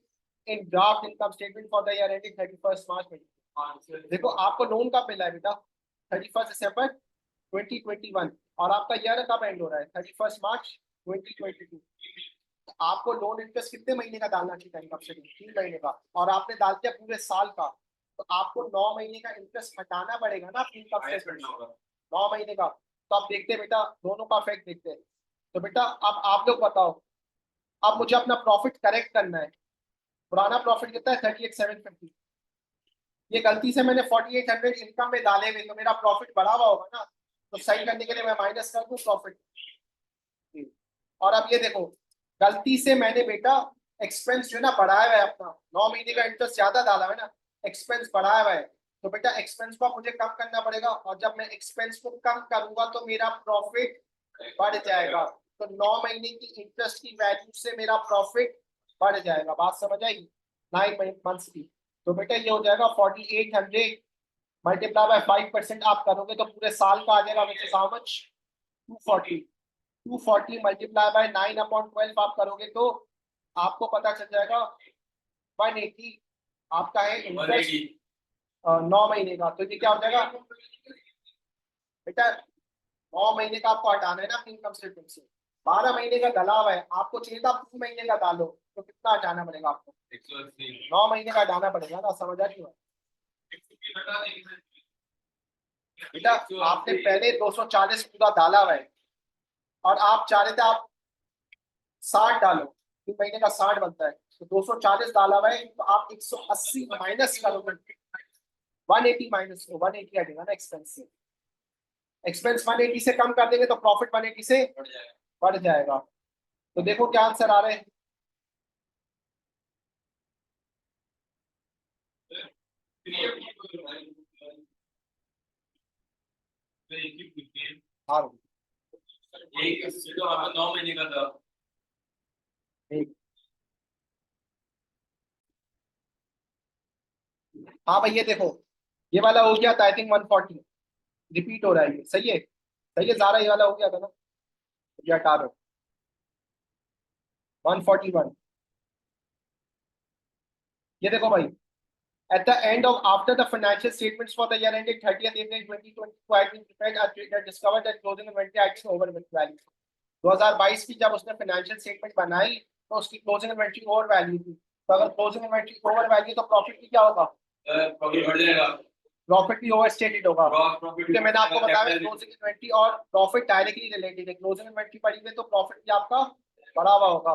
in draft income statement for the year ending 31st March 2022. देखो आपको लोन कब मिला है बेटा, 31st दिसंबर 2021, और आपका ईयर कब एंड हो रहा है, 31st मार्च 2022। आपको लोन इंटरेस्ट कितने महीने का डालना चाहिए, इनकम स्टेटमेंट 3 महीने का, और आपने डाल दिया पूरे साल का, तो आपको 9 महीने का इंटरेस्ट हटाना पड़ेगा ना अपनी इनकम स्टेटमेंट, 9 महीने का। तो आप देखते हैं बेटा, दोनों का इफेक्ट देखते हैं। तो बेटा अब आप लोग बताओ, अब मुझे अपना प्रॉफिट करेक्ट करना है। पुराना प्रॉफिट कितना है 38,750, ये गलती से मैंने 4800 इनकम में डाले हुए, तो मेरा प्रॉफिट बढ़ा हुआ होगा ना, तो सही करने के लिए मैं माइनस कर दूं प्रॉफिट। और अब ये देखो, गलती से मैंने बेटा एक्सपेंस जो है ना बढ़ाया हुआ है अपना, 9 महीने का इंटरेस्ट ज्यादा डाला हुआ है ना, एक्सपेंस बढ़ाया हुआ है, तो बेटा एक्सपेंस को मुझे कम करना पड़ेगा, और जब मैं एक्सपेंस को कम करूंगा तो मेरा प्रॉफिट बढ़ जाएगा। तो 9 महीने की इंटरेस्ट की वैल्यू से मेरा प्रॉफिट बढ़ जाएगा। बात समझ आई? 9 मंथ्स की। तो बेटा ये हो जाएगा 4800 मल्टीप्लाई बाय 5% आप करोगे तो पूरे साल का आ जाएगा, विच is how much? 240। 240 multiply by 9/12 आप करोगे तो आपको पता चल जाएगा 180 आपका है इंटरेस्ट 180। 9 महीने का। तो ये क्या हो जाएगा बेटा? 9 महीने का आपको हटाना है ना अपनी इनकम स्टेटमेंट से। 12 महीने का डला हुआ है, आपको चाहिए था 3 महीने का डालो, तो कितना हटाना पड़ेगा आपको? 180। 9 महीने का हटाना पड़ेगा ना, समझ आ रही है बेटा? आपने पहले 240 पूरा डाला हुआ है, और आप चाह रहे थे आप 60 डालो, 3 महीने का 60 बनता है, तो 240 डाला हुआ है, तो आप 180 माइनस करोगे, 180 माइनस, 180 हटेगा ना एक्सपेंस से। एक्सपेंस 180 से कम कर देंगे तो प्रॉफिट 180 से बढ़ जाएगा। बढ़ जाएगा। तो देखो क्या आंसर आ रहे हैं। हाँ एक तो आपका 9 महीने का था। ठीक। हाँ भाई ये देखो, ये वाला हो गया था आई थिंक 140, रिपीट हो रहा है, ये सही है, सही है सारा, ये वाला हो गया था ना, ये हटा दो। 141, ये देखो भाई, at the end of after the financial statements for the year ended 30th April 2022 had been prepared, a trader discovered that closing inventory action over value। 2022 की जब उसने फाइनेंशियल स्टेटमेंट बनाई तो उसकी क्लोजिंग इन्वेंट्री ओवर वैल्यू थी, तो अगर closing inventory over value तो प्रॉफिट भी क्या होगा? प्रॉफिट बढ़ जाएगा। प्रॉफिट भी ओवर स्टेटेड होगा, ग्रॉस प्रॉफिट क्योंकि मैंने आपको बताया क्लोजिंग इन्वेंट्री और प्रॉफिट डायरेक्टली रिलेटेड है। क्लोजिंग इन्वेंट्री बढ़ी हुई तो प्रॉफिट भी आपका बढ़ा हुआ होगा,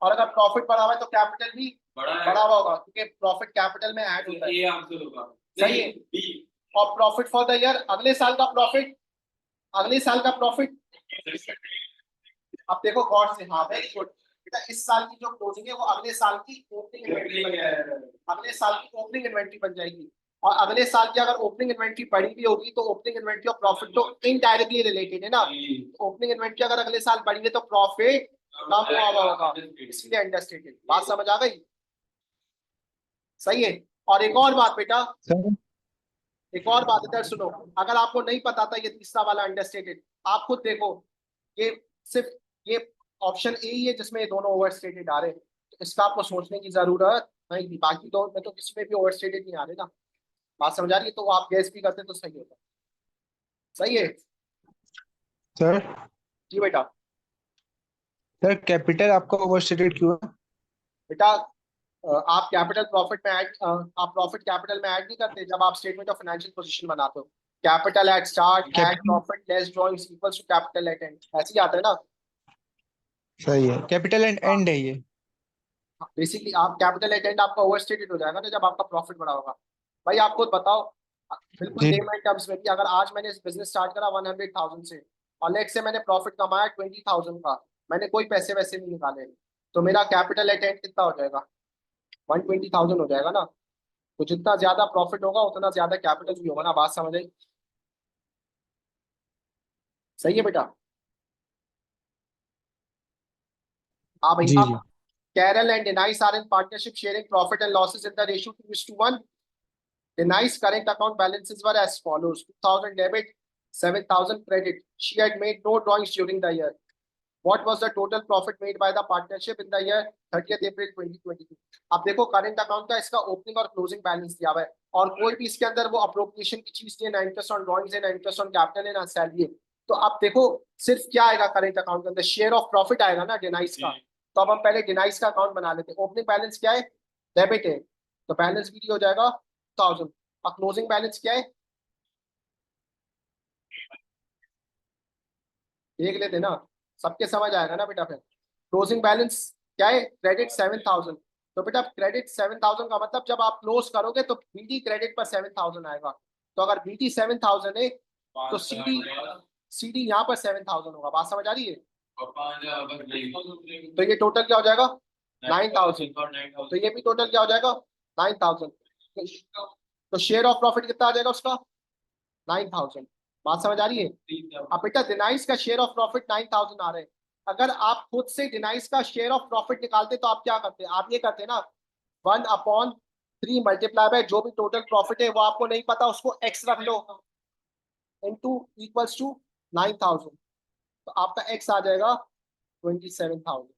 और अगर प्रॉफिट बढ़ा हुआ है तो कैपिटल भी बढ़ा हुआ होगा, क्योंकि प्रॉफिट कैपिटल में ऐड होता है। ये आंसर होगा। सही है। बी। और प्रॉफिट फॉर द ईयर, अगले साल का प्रॉफिट, अगले साल का प्रॉफिट, अब देखो गौर से, हाँ वेरी गुड बेटा, इस साल की जो क्लोजिंग है वो अगले साल की ओपनिंग इन्वेंट्री बन जाएगी, अगले साल की ओपनिंग इन्वेंट्री बन जाएगी। और अगले साल की अगर ओपनिंग इन्वेंट्री बढ़ी भी होगी तो ओपनिंग इन्वेंट्री और प्रॉफिट तो इनडायरेक्टली रिलेटेड है ना, ओपनिंग इन्वेंट्री अगर अगले साल बढ़ी है तो प्रॉफिट कम हुआ होगा, इसलिए अंडरस्टेटेड। बात समझ आ गई? सही है। और एक और बात बेटा, सर एक और बात इधर सुनो, अगर आपको नहीं पता था ये तीसरा वाला अंडरस्टेटेड, आप खुद देखो, ये सिर्फ ये ऑप्शन ए ही है जिसमें ये दोनों ओवरस्टेटेड आ रहे हैं, तो इसका आपको सोचने की जरूरत नहीं थी, बाकी दो में तो किसी में भी ओवरस्टेटेड नहीं आ रहे ना। बात समझ आ रही है? तो आप गैस भी करते तो सही होता। सही है सर जी बेटा। सर कैपिटल आपका ओवरस्टेटेड क्यों है? बेटा आप कैपिटल प्रॉफिट में ऐड, आप प्रॉफिट कैपिटल में ऐड नहीं करते जब आप स्टेटमेंट ऑफ फाइनेंशियल पोजीशन बनाते हो? Capital at start, at capital profit less drawings equals to capital at end, ऐसे ही आता है ना। सही है, कैपिटल एंड एंड है ये। बेसिकली आप कैपिटल एट एंड आपका ओवरस्टेटेड हो जाएगा ना जब आपका प्रॉफिट बड़ा होगा। भाई आप खुद बताओ, बिल्कुल जी लेमैन टर्म्स में भी, अगर आज मैंने बिजनेस स्टार्ट करा 100,000 से, और लेट से मैंने प्रॉफिट कमाया 20,000 का, मैंने कोई पैसे वैसे नहीं निकाले, तो मेरा कैपिटल एट एंड कितना हो जाएगा? 120,000 हो जाएगा ना। तो जितना ज्यादा प्रॉफिट होगा उतना ज्यादा कैपिटल भी होगा ना। बात समझ आई? सही है बेटा। हाँ भाई, जी अब जी Carol and Denise are in partnership sharing profit and losses in the ratio 2:1। Denai's current account balances were as follows: 2,000 debit, 7,000 credit. She had made no drawings during the year. What was the total profit made by the partnership in the year 30th April 2022? अब देखो current account का इसका opening और closing balance दिया हुआ है, और कोई भी इसके अंदर वो अप्रोप्रिएशन की चीज नहीं है, ना इंटरेस्ट ऑन ड्रॉइंग्स है, ना इंटरेस्ट ऑन कैपिटल है, ना सैलरी है। तो अब देखो सिर्फ क्या आएगा करंट अकाउंट के अंदर? शेयर ऑफ प्रॉफिट आएगा ना डिनाइस का। तो अब हम पहले डिनाइस का अकाउंट बना लेते हैं। ओपनिंग बैलेंस क्या है? डेबिट है, तो बैलेंस भी हो जाएगा 1,000। और क्लोजिंग बैलेंस क्या है? देख लेते ना, सबके समझ आएगा ना बेटा। फिर क्लोजिंग बैलेंस क्या है? क्रेडिट 7,000, तो बेटा क्रेडिट 7,000 का मतलब जब आप क्लोज करोगे तो बीडी क्रेडिट पर 7,000 आएगा। तो अगर बीडी 7,000 है तो सीडी यहाँ पर 7,000 होगा। बात समझ आ रही है? तो ये टोटल क्या हो जाएगा 9,000। तो ये भी टोटल क्या हो जाएगा 9,000। तो शेयर ऑफ प्रॉफिट कितना आ जाएगा उसका 9,000। बात समझ आ रही है? अब बेटा डिनाइस का शेयर ऑफ प्रॉफिट 9,000 आ रहे हैं। अगर आप खुद से डिनाइस का शेयर ऑफ प्रॉफिट निकालते तो आप क्या करते? आप ये करते ना 1/3 मल्टीप्लाई बाय जो भी टोटल प्रॉफिट है वो आपको नहीं पता उसको एक्स रख लो इनटू इक्वल्स टू 9,000। तो आपका एक्स आ जाएगा 27,000।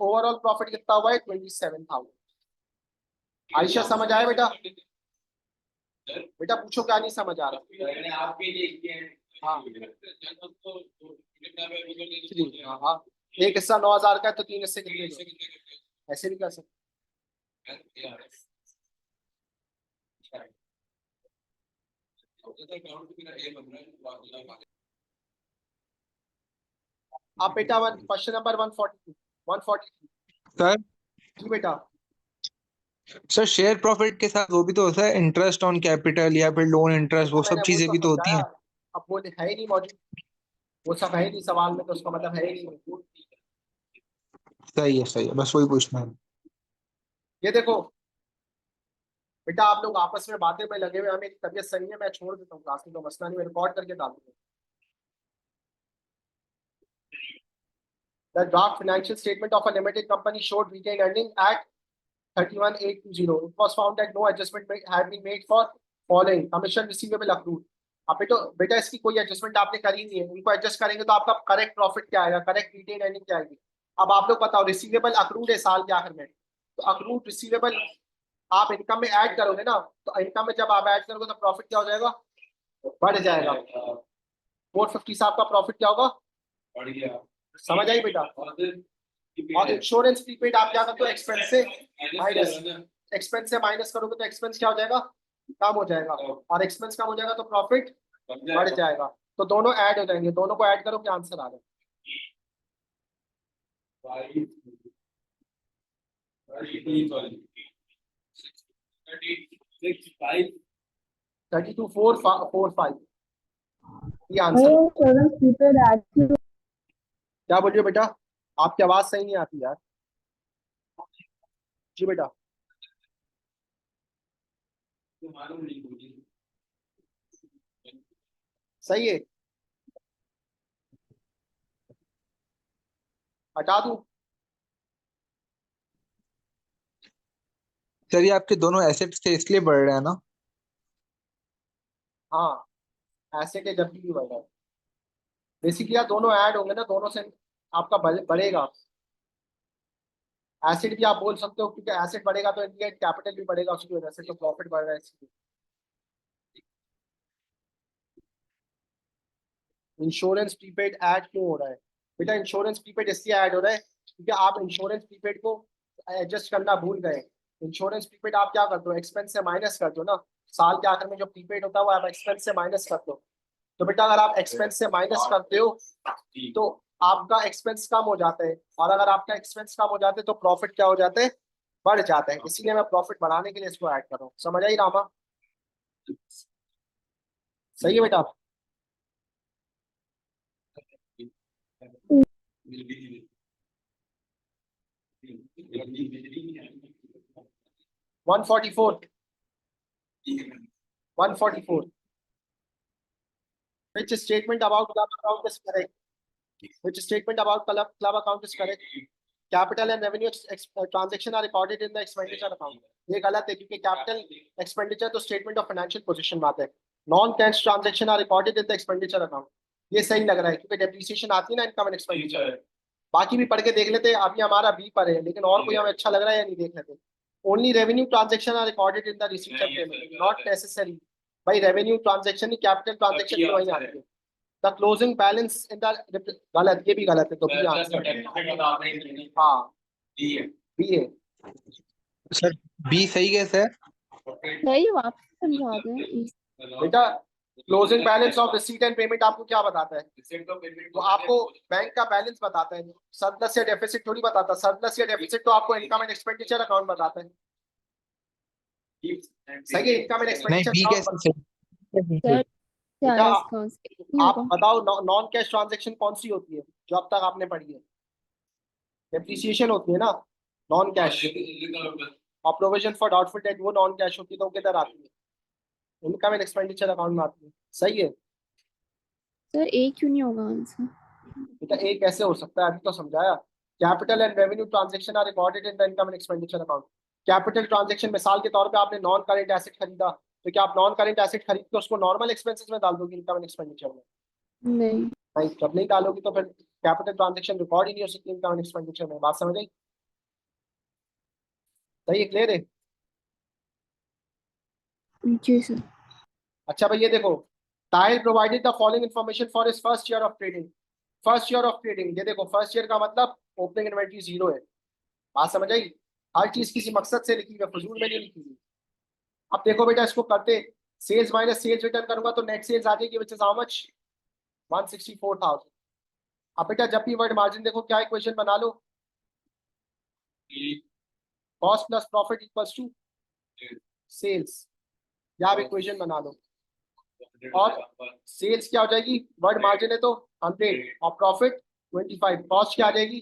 ओवरऑल प्रॉफिट कितना हुआ है 27,000। आयशा समझ आया बेटा? बेटा पूछो क्या नहीं समझ आ रहा? हाँ हाँ, एक हिस्सा 9,000 का है तो 3 हिस्से कितने के? ऐसे भी कर सकते। आप बेटा क्वेश्चन नंबर 143 सर जी बेटा। सर शेयर प्रॉफिट के साथ वो भी तो होता है इंटरेस्ट ऑन कैपिटल या फिर लोन इंटरेस्ट, वो सब मैंने चीजें भी तो होती हैं। अब वो है ही नहीं मौजूद, वो सब है ही नहीं सवाल में, तो उसका मतलब है ही नहीं। सही है, बस वही पूछना है। ये देखो बेटा आप लोग आपस में बातें में लगे हुए, हमें तबीयत सही है, मैं छोड़ देता हूँ क्लास में, तो मसला नहीं, मैं रिकॉर्ड करके डाल दूंगा। The draft financial statement of a limited company showed retained earning at 31,820. It was found that no adjustment had been made for following commission receivable accrued. अब बेटा इसकी कोई एडजस्टमेंट आपने करी नहीं है, इनको एडजस्ट करेंगे तो आपका करेक्ट प्रॉफिट क्या आएगा, करेक्ट रिटेन अर्निंग क्या आएगी। अब आप लोग बताओ रिसीवेबल अक्रूड है साल के आखिर में, तो अक्रूड रिसीवेबल आप इनकम में ऐड करोगे ना, तो इनकम में जब आप ऐड करोगे तो प्रॉफिट क्या हो जाएगा, बढ़ जाएगा। 450 साहब का प्रॉफिट क्या होगा, समझ आई बेटा? और इंश्योरेंस प्रीपेड आप क्या करते हो, एक्सपेंस से माइनस करोगे तो एक्सपेंस क्या हो जाएगा, कम हो जाएगा, और एक्सपेंस कम हो जाएगा तो प्रॉफिट बढ़ जाएगा। तो दोनों ऐड हो जाएंगे, दोनों को ऐड करो, क्या आंसर आ रहा है? 32,445 ये आंसर। इंश्योरेंस प्रीपेड एक्टिव क्या बोल रहे हो बेटा, आपकी आवाज सही नहीं आती यार। जी बेटा सही है, हटा दूं? सर ये आपके दोनों एसेट्स थे इसलिए बढ़ रहे हैं ना? हाँ एसेट है जब भी बढ़ रहा है, बेसिकली यार दोनों ऐड होंगे ना, दोनों से आपका बढ़ेगा। एसेट भी आप बोल सकते हो क्योंकि एसेट बढ़ेगा तो इंडिया कैपिटल भी बढ़ेगा, उसकी वजह से तो प्रॉफिट बढ़ रहा है इसलिए। इंश्योरेंस प्रीपेड ऐड क्यों हो रहा है बेटा? इंश्योरेंस प्रीपेड इसलिए ऐड हो रहा है क्योंकि आप इंश्योरेंस प्रीपेड को एडजस्ट करना भूल गए। इंश्योरेंस प्रीपेड आप क्या करते हो, एक्सपेंस से माइनस कर दो ना, साल के आखिर में जो प्रीपेड होता है वो आप एक्सपेंस से माइनस कर दो। तो बेटा अगर आप एक्सपेंस से माइनस करते हो तो आपका एक्सपेंस कम हो जाता है, और अगर आपका एक्सपेंस कम हो जाता है तो प्रॉफिट क्या हो जाता है, बढ़ जाता है। इसीलिए मैं प्रॉफिट बढ़ाने के लिए इसको ऐड कर रहा हूँ। समझ आई रामा? सही है बेटा? One 144 which statement about club account is correct? Which statement about club account is correct? Capital and revenue transaction are recorded in the expenditure account. ये गलत है क्योंकि कैपिटल एक्सपेंडिचर तो स्टेटमेंट ऑफ फाइनेंशियल पोजीशन में आता है। Non cash transaction are recorded in the expenditure account. ये सही लग रहा है क्योंकि डेप्रिसिएशन आती है ना इनकम एंड एक्सपेंडिचर। बाकी भी पढ़ के देख लेते, अभी हमारा बी पर है, लेकिन और कोई हमें अच्छा लग रहा है या नहीं देख लेते। Only revenue transaction are recorded in the receipts and payment, not necessary. भाई रेवेन्यू ट्रांजैक्शन ही कैपिटल ट्रांजैक्शन की वही आती है। The closing balance in the, गलत, ये भी गलत है, तो बी आंसर। हाँ बी है सर बी सही कैसे है? सही वापस समझा दें। बेटा। Closing balance of receipt and payment आपको क्या बताता है? रिसीट का पेमेंट वो आपको बैंक का बैलेंस बताता है, सरप्लस या डेफिसिट थोड़ी बताता। सरप्लस या डेफिसिट तो आपको इनकम एंड एक्सपेंडिचर अकाउंट बताता है। सही है, इनकम एंड नहीं, एक्सपेंडिचर बी अकाउंट। कैसे सर क्या बेटा है इसका नहीं आप होगा। बताओ, नॉन कैश ट्रांजेक्शन कौन सी होती है जो अब तक आपने पढ़ी है? डेप्रिसिएशन होती है ना, नॉन कैश। और प्रोविजन फॉर डाउटफुल डेट वो नॉन कैश होती है, तो वो किधर आती है? इनकम एंड एक्सपेंडिचर अकाउंट में आती है। सही है सर एक क्यों नहीं होगा आंसर? बेटा, एक कैसे हो सकता है, अभी तो समझाया। Capital and revenue transaction are recorded in the income and expenditure account. Capital transaction मिसाल के तौर पे आपने नॉन करेंट एसेट खरीदा, तो क्या आप नॉन करेंट एसेट खरीद के उसको नॉर्मल एक्सपेंसेस में डाल दोगे इनकम एंड एक्सपेंडिचर में? नहीं। नहीं, जब नहीं डालोगी तो फिर कैपिटल ट्रांजेक्शन रिकॉर्ड ही नहीं हो सकती इनकम एंड एक्सपेंडिचर में। बात समझ आई? सही है, क्लियर है? जी सर। अच्छा भाई ये देखो, Tahir provided the following information for his first year of trading. First year of trading, ये देखो फर्स्ट ईयर का मतलब ओपनिंग इन्वेंटरी जीरो है। बात समझ आई? हर चीज किसी मकसद से लिखी हुई है, फजूल में नहीं लिखी हुई। अब देखो बेटा, इसको करते सेल्स माइनस सेल्स रिटर्न करूंगा तो नेट सेल्स आ जाएगी, विच इज हाउ मच? 164,000। अब बेटा जब भी वर्ड मार्जिन देखो, क्या इक्वेशन बना लो? Cost plus profit equals to sales. या आप इक्वेशन बना लो। और सेल्स क्या हो जाएगी? वर्ड मार्जिन है तो 100 और प्रॉफिट 25। कॉस्ट क्या आ जाएगी?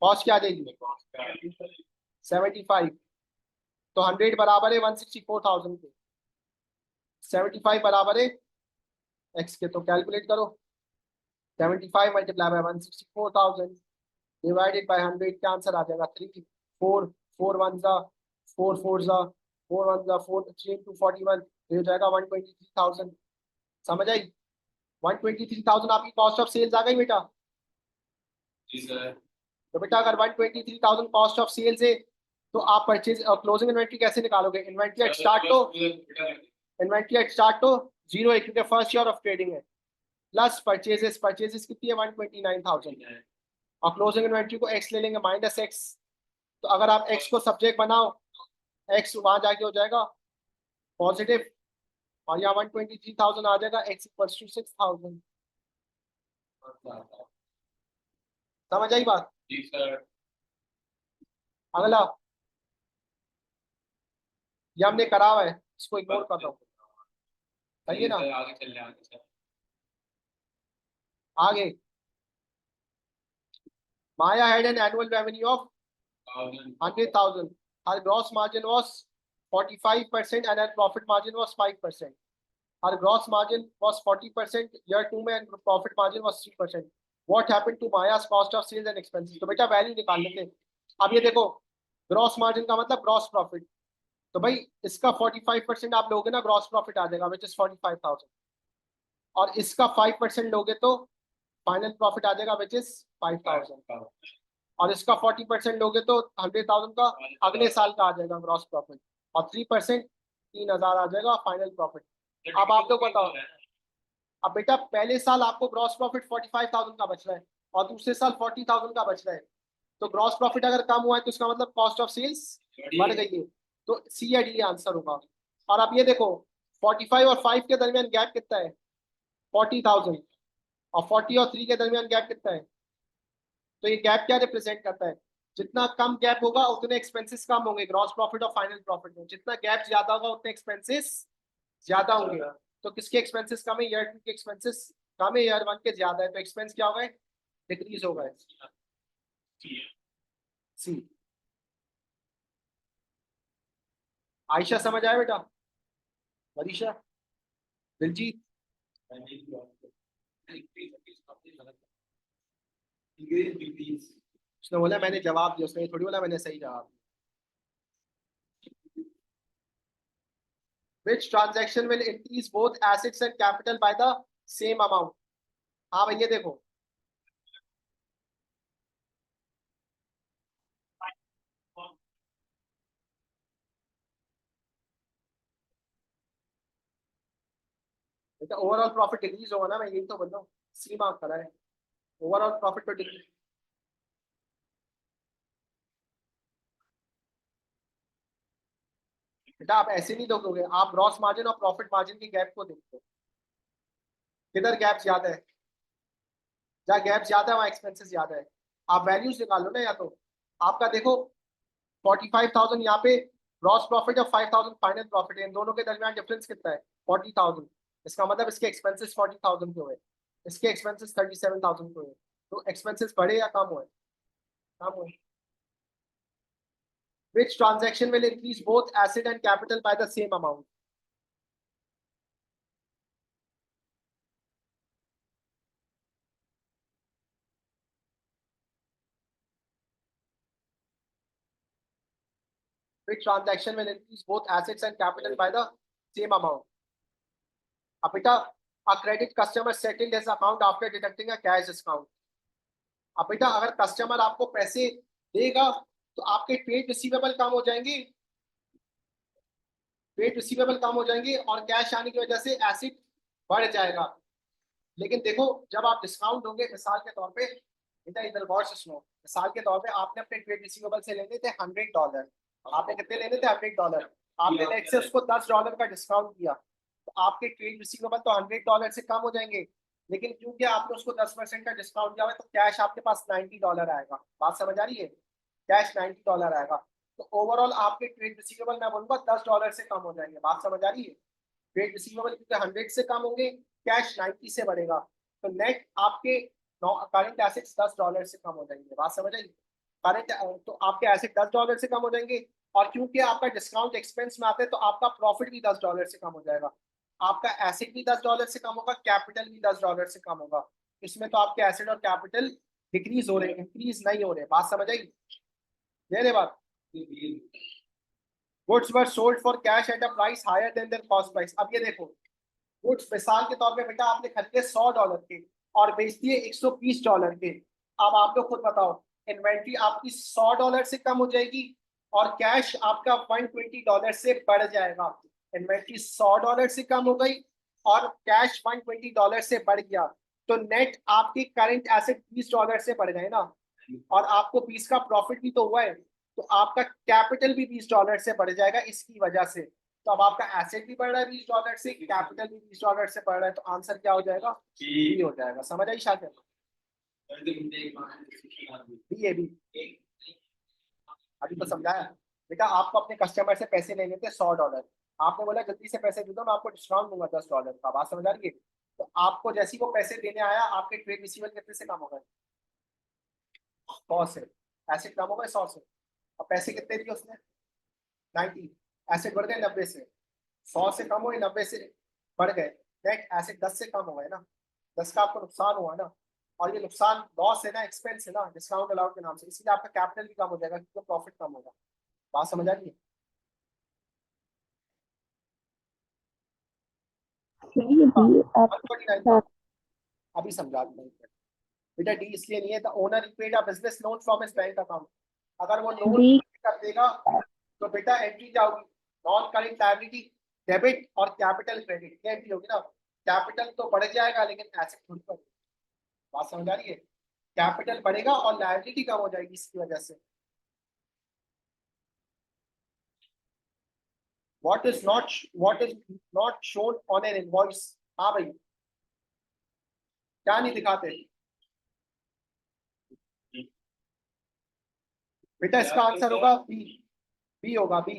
कॉस्ट क्या आ जाएगी? 75। तो 100 बराबर है 164,000 के, 75 बराबर है एक्स के। तो कैलकुलेट करो, 75 मल्टीप्लाई बाय 164,000 डिवाइडेड बाय 100, का आंसर आ जाएगा 3। 4 4 1 जा 4 4 जा 4 1 जा 4, 3 into 41, ये हो जाएगा 123,000। समझ आई? 123,000 आपकी कॉस्ट ऑफ सेल्स आ गई बेटा। जी सर। तो बेटा अगर 123,000 कॉस्ट ऑफ सेल्स है, तो आप परचेज क्लोजिंग इन्वेंट्री कैसे निकालोगे? इन्वेंट्री एट स्टार्ट तो जीरो है, क्योंकि फर्स्ट ईयर ऑफ ट्रेडिंग है। प्लस परचेजेस, परचेजेस कितनी है? 129,000। और क्लोजिंग इन्वेंट्री को एक्स ले लेंगे माइनस एक्स। तो अगर आप एक्स को सब्जेक्ट बनाओ, एक्स वहां जाके हो जाएगा पॉजिटिव, और यहाँ 123,000 आ जाएगा, एक्स इक्वल्स टू 6,000। समझ आई बात? जी सर। अगला, ये हमने करा हुआ है, इसको इग्नोर कर दो। सही है ना? आगे चल रहे आगे सर। आगे, Maya had an annual revenue of 100,000. Her gross margin was 45% and her profit margin was 5%. Her gross margin was 40% year 2 में and profit margin was 3%. What happened to Maya's cost of sales and expenses? तो बेटा value निकाल लेते हैं। अब ये देखो, gross margin का मतलब ग्रॉस प्रॉफिट। तो भाई इसका 45% आप लोगे ना, ग्रॉस प्रॉफिट आ जाएगा विच इज 45,000। और इसका 5% लोगे तो फाइनल प्रॉफिट आ जाएगा विच इज 5,000। और इसका 40% लोगे तो 100,000 का अगले साल का आ जाएगा ग्रॉस प्रॉफिट। और 3% 3,000 आ जाएगा फाइनल प्रॉफिट। अब आप लोग बताओ, अब बेटा पहले साल आपको ग्रॉस प्रॉफिट 45,000 का बच रहा है और दूसरे साल 40,000 का बच रहा है। तो ग्रॉस प्रॉफिट अगर कम हुआ है तो इसका मतलब कॉस्ट ऑफ सेल्स बढ़ गई है। तो सी या डी आंसर होगा। और अब ये देखो, 45 और 5 के दरमियान गैप कितना है? 40,000। और 40 और 3 के दरमियान गैप कितना है? तो ये गैप क्या रिप्रेजेंट करता है? जितना कम गैप होगा उतने एक्सपेंसेस कम होंगे ग्रॉस प्रॉफिट और फाइनल प्रॉफिट में। जितना गैप ज्यादा होगा उतने एक्सपेंसेस ज्यादा होंगे। तो किसके एक्सपेंसेस कम है? ईयर 2 के एक्सपेंसेस कम है, ईयर 1 के ज्यादा है। तो एक्सपेंस क्या होगा? डिक्रीज होगा। सी। आयशा समझ आया बेटा? वरीशा, दिलजीत, उसने बोला मैंने जवाब दिया, उसने ये थोड़ी बोला मैंने सही जवाब दिया। Which transaction will increase both assets and capital by the same amount? हाँ भैया देखो, ओवरऑल प्रॉफिट डिक्रीज होगा ना, मैं यही तो बोल रहा हूँ। सी मार्क करा है, ओवरऑल प्रॉफिट तो डिक्रीज। बेटा आप ऐसे नहीं देखोगे, आप ग्रॉस मार्जिन और प्रॉफिट मार्जिन के गैप को देखते हो, किधर गैप ज्यादा है, जहाँ गैप ज्यादा है वहाँ एक्सपेंसेस ज्यादा है। आप वैल्यूज निकालो ना, या तो आपका देखो 45,000 यहाँ पे ग्रॉस प्रॉफिट और 5,000 फाइनल प्रॉफिट है, इन दोनों के दरमियान डिफरेंस कितना है, 40,000। इसका मतलब इसके एक्सपेंसेस 40,000 के हुए, इसके एक्सपेंसेस 37,000 के हुए। तो एक्सपेंसेस बढ़े या कम हुए, कम हुए। Which transaction will increase both asset and capital by the same amount? Which transaction will increase both assets and capital by the same amount? Apita, a credit customer settled his account after deducting a cash discount. Apita, अगर customer आपको पैसे देगा तो आपके trade receivable कम हो जाएंगे, trade receivable कम हो जाएंगे और कैश आने की वजह से एसिड बढ़ जाएगा। लेकिन देखो जब आप डिस्काउंट होंगे, मिसाल के तौर पे बेटा इधर गौर से सुनो, मिसाल के तौर पे आपने अपने ट्रेड रिसीवेबल से लेने थे $100, आपने कितने लेने थे, $100। आपने नेट से उसको $10 का डिस्काउंट किया, तो आपके ट्रेड रिसीवेबल तो $100 से कम हो जाएंगे। लेकिन क्योंकि आपने उसको 10% का डिस्काउंट दिया हुआ है, तो कैश आपके पास $90 आएगा। बात समझ आ रही है, कैश $90 आएगा। तो ओवरऑल आपके ट्रेड रिसीवेबल मैं बोलूंगा $10 से कम हो जाएंगे। बात समझ आ रही है, ट्रेड रिसीवेबल क्योंकि 100 से कम होंगे, कैश 90 से बढ़ेगा, तो नेट आपके करंट एसेट्स $10 से कम हो जाएंगे। बात समझ आई, करंट तो आपके एसेट $10 से कम हो जाएंगे, और क्योंकि आपका डिस्काउंट एक्सपेंस में आता है तो आपका प्रॉफिट भी $10 से कम हो जाएगा। आपका एसेट भी $10 से कम होगा, कैपिटल भी $10 से कम होगा। इसमें तो आपके एसेट और कैपिटल डिक्रीज हो रहे हैं, इंक्रीज नहीं हो रहे। बात समझ आई, दे रहे बात। Goods were sold for cash at a price higher than their cost price. अब ये देखो, गुड्स मिसाल के तौर पे बेटा आपने खरीदे $100 के और बेच दिए $120 के। अब आप लोग खुद बताओ, इन्वेंट्री आपकी $100 से कम हो जाएगी और कैश आपका $120 से बढ़ जाएगा। इन्वेंट्री $100 से कम हो गई और कैश $120 से बढ़ गया, तो नेट आपके करंट एसेट $20 से बढ़ गए ना, और आपको 20 का प्रॉफिट भी तो हुआ है, तो आपका कैपिटल भी $20 से बढ़ जाएगा इसकी वजह से। तो अब आपका एसेट भी बढ़ रहा है $20 से, कैपिटल भी $20 से बढ़ रहा है, तो आंसर क्या हो जाएगा, बी हो जाएगा। समझ आई शायद, बी ए बी। अभी तो समझाया बेटा, आपको अपने कस्टमर से पैसे लेने थे $100, आपने बोला जल्दी से पैसे दे दो, मैं आपको डिस्काउंट दूंगा $10 का। बात समझ आ रही है, तो आपको जैसी वो पैसे देने आया, आपके ट्रेड रिसीवेबल कितने से कम हो गए, 100 से। एसेट कम हो गए 100 से, और पैसे कितने दिए उसने, 90। एसेट बढ़ गए 90 से, 100 से कम हुए 90 से बढ़ गए, नेट एसेट 10 से कम हो गए ना, 10 का आपको नुकसान हुआ ना, और ये नुकसान लॉस है ना, एक्सपेंस है ना, डिस्काउंट अलाउड के नाम से, इसलिए आपका कैपिटल भी कम हो जाएगा क्योंकि प्रॉफिट कम होगा। बात समझ आ रही है, नहीं दी आप 149 अभी समझा दूंगा। बेटा डी इसलिए नहीं है, the owner paid a business loan from his bank account. अगर वो लोन दी कर देगा तो बेटा एंट्री क्या होगी, नॉन करेंट लायबिलिटी डेबिट और कैपिटल क्रेडिट की एंट्री होगी ना। कैपिटल तो बढ़ जाएगा लेकिन एसेट थोड़ी बढ़ेगी। बात समझ आ रही है, कैपिटल बढ़ेगा और लायबिलिटी कम हो जाएगी इसकी वजह से। What is not shown on an invoice. हाँ भाई, क्या नहीं दिखाते बेटा, इसका आंसर होगा बी, बी होगा बी,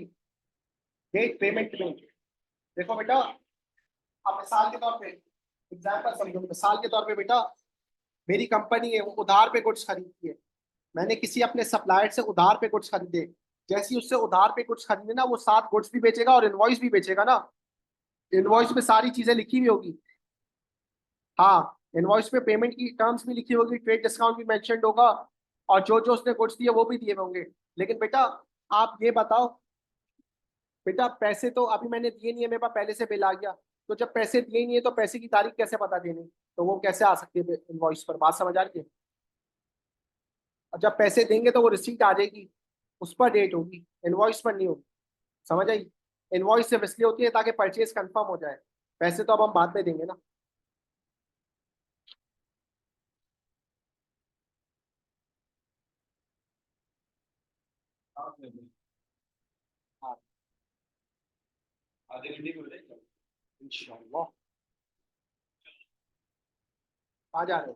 डेट पेमेंट में। देखो बेटा, अब मिसाल के तौर पे एग्जांपल समझो, मिसाल के तौर पे बेटा मेरी कंपनी है, वो उधार पे गुड्स खरीदती है, मैंने किसी अपने सप्लायर से उधार पे गुड्स खरीदे, जैसे ही उससे उधार पे गुड्स खरीदे ना, वो साथ गुड्स भी बेचेगा और इनवॉइस भी बेचेगा ना। इनवॉइस में सारी चीजें लिखी हुई होगी, हाँ इनवॉइस में पेमेंट की टर्म्स भी लिखी होगी, ट्रेड डिस्काउंट भी मेंशन्ड होगा, और जो जो उसने गुड्स दिए वो भी दिए होंगे। लेकिन बेटा आप ये बताओ, बेटा पैसे तो अभी मैंने दिए नहीं है, मेरे पास पहले से बिल आ गया, तो जब पैसे दिए नहीं है तो पैसे की तारीख कैसे पता देनी, तो वो कैसे आ सकती है इनवॉइस पर। बात समझ आ रही है, और जब पैसे देंगे तो वो रिसीट आ जाएगी, उस पर डेट होगी, इनवॉइस पर नहीं होगी। समझ आई, इनवॉइस सिर्फ इसलिए होती है ताकि परचेज कंफर्म हो जाए, पैसे तो अब हम बाद में देंगे ना। हाँ आधे घंटे में हो जाएगा। इंशाल्लाह। आ जा रहे हो?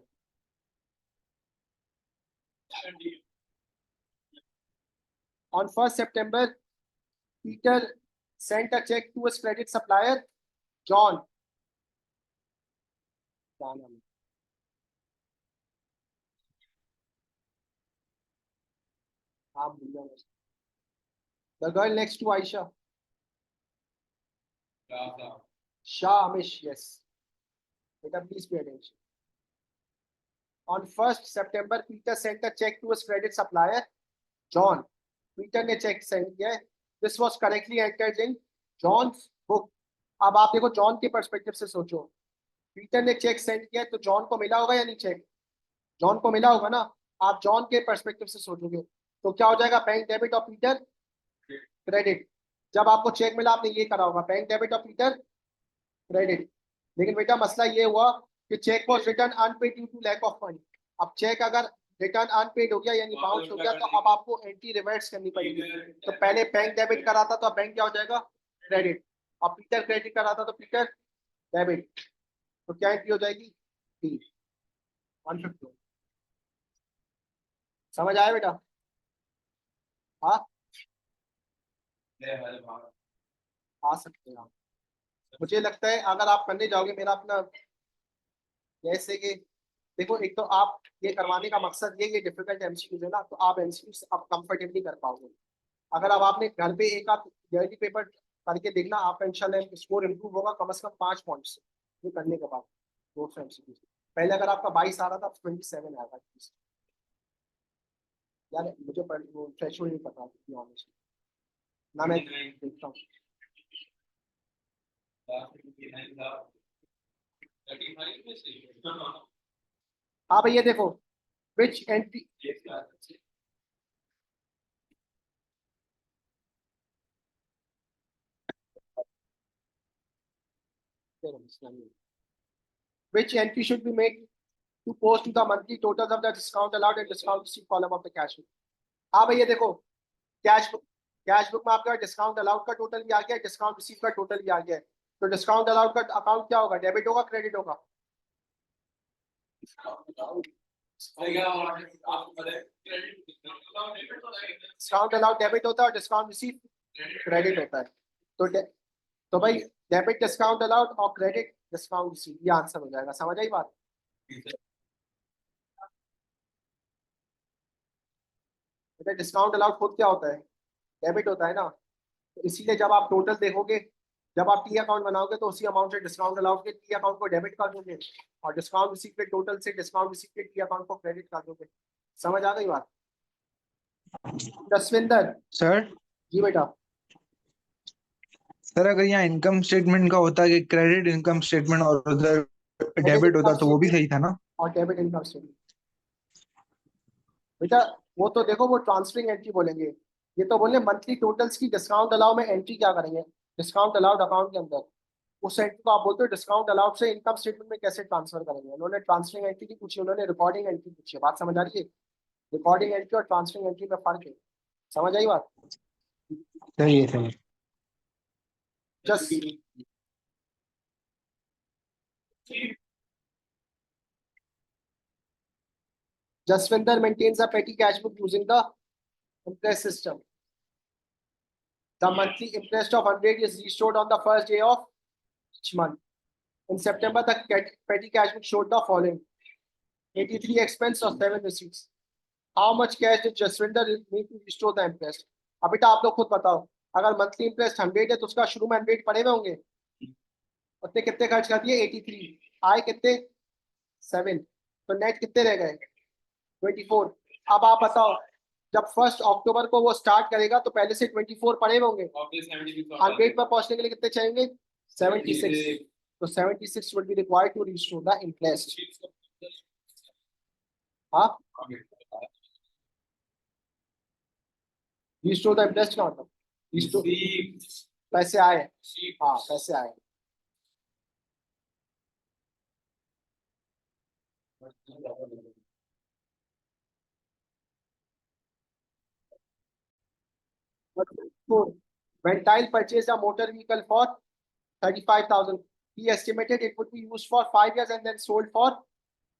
On 1st September, Peter sent a check to his credit supplier, John. क्या नाम है? आप भूल जाओ। The girl next to Aisha. Shah Amish, yes. Beta, please pay attention. On 1st September, Peter sent a check to his credit supplier, John. Peter ने check send किया है. This was correctly entered in John's book. अब आप देखो John के perspective से सोचो. Peter ने चेक सेंड किया है तो जॉन को मिला होगा या नहीं चेक? जॉन को मिला होगा ना. आप जॉन के पर्सपेक्टिव से सोचोगे तो क्या हो जाएगा? बैंक डेबिट और पीटर क्रेडिट. जब आपको चेक मिला आपने ये करा होगा बैंक डेबिट और पीटर क्रेडिट. लेकिन बेटा मसला ये हुआ कि cheque was return unpaid due to lack of fund. अब चेक अगर रिटर्न अनपेड हो गया यानी बाउंस हो गया तो अब आपको एंट्री रिवर्स करनी पड़ेगी. तो पहले बैंक डेबिट करा था तो बैंक क्या हो जाएगा? क्रेडिट. और पीटर क्रेडिट करा था तो पीटर डेबिट. तो क्या एंट्री हो जाएगी? 150. समझ आया बेटा? हाँ आ सकते हैं आप. मुझे लगता है अगर आप करने जाओगे मेरा अपना जैसे कि देखो एक तो आप ये करवाने का मकसद ये डिफिकल्ट एमसीक्यूज है ना तो आप एमसीक्यूज अब कंफर्टेबली कर पाओगे. अगर अब आपने घर पे एक आप थियरी पेपर करके देखना आपका इंशाल्लाह स्कोर इम्प्रूव होगा कम से कम 5 पॉइंट्स ये करने के बाद. 200 एमसीक्यूज पहले अगर आपका 22 आ रहा था 27 आएगा. यार मुझे वो थ्रेशोल्ड नहीं पता ऑनेस्टली ना. मैं देखता हूँ. हाँ भैया देखो विच entry which entry should be made to post to the monthly totals of the discount allowed and discount received column of the cash book. हाँ भैया देखो कैश बुक में आपका डिस्काउंट अलाउड का टोटल भी आ गया डिस्काउंट रिसीव का total भी आ गया. तो डिस्काउंट अलाउड का अकाउंट क्या होगा? डेबिट होगा क्रेडिट होगा? डिस्काउंट अलाउड डेबिट होता है और डिस्काउंट रिसीव क्रेडिट होता है. तो भाई डेबिट डिस्काउंट अलाउड और क्रेडिट डिस्काउंट रिसीव ये आंसर हो जाएगा. समझ आई बात? बेटा डिस्काउंट अलाउड खुद क्या होता है? डेबिट होता है ना. तो इसीलिए जब आप टोटल देखोगे जब आप टी अकाउंट बनाओगे तो उसी अमाउंट से डिस्काउंट अलाउड के टी अकाउंट को डेबिट कर दोगे और डिस्काउंट रिसीव के टोटल से डिस्काउंट रिसीव के टी अकाउंट को क्रेडिट कर दोगे. समझ आ गई बात? जसविंदर सर. जी बेटा. सर अगर यहाँ इनकम स्टेटमेंट का होता है कि क्रेडिट इनकम स्टेटमेंट और उधर डेबिट होता तो वो भी सही था ना. और डेबिट इनकम स्टेटमेंट बेटा वो तो देखो वो ट्रांसफरिंग एंट्री बोलेंगे. ये तो बोले मंथली टोटल्स की डिस्काउंट अलाउ में एंट्री क्या करेंगे डिस्काउंट अलाउड अकाउंट के अंदर. उस एंट्री को आप बोलते हो डिस्काउंट अलाउड से इनकम स्टेटमेंट में कैसे ट्रांसफर करेंगे. उन्होंने ट्रांसफरिंग एंट्री की पूछी उन्होंने रिकॉर्डिंग एंट्री पूछी है. बात समझ आ रही है? रिकॉर्डिंग एंट्री और ट्रांसफरिंग एंट्री में फर्क है. समझ आई बात? सही है सही. Just Jaswinder maintains a petty cash book using the interest system. The monthly interest of 100 is restored on the first day of each month. In September, the petty cash book showed the following: 83 expense or 7 receipts. How much cash did Jaswinder need to restore the interest? अब बेटा आप लोग खुद बताओ अगर monthly interest 100 है तो उसका शुरू में 100 पड़े हुए होंगे. उसने कितने खर्च कर दिए? 83. आए कितने? 7. तो नेट कितने रह गए? 24. अब आप बताओ जब 1 अक्टूबर को वो स्टार्ट करेगा तो पहले से 24 पड़े होंगे. 100 पर पहुंचने के लिए कितने चाहिए? 76. तो 76 would be required to restore the interest. हाँ restore the interest का मतलब restore पैसे आए. हाँ पैसे आए. Ventile purchased a motor vehicle for 35,000. He estimated it would be used for 5 years and then sold for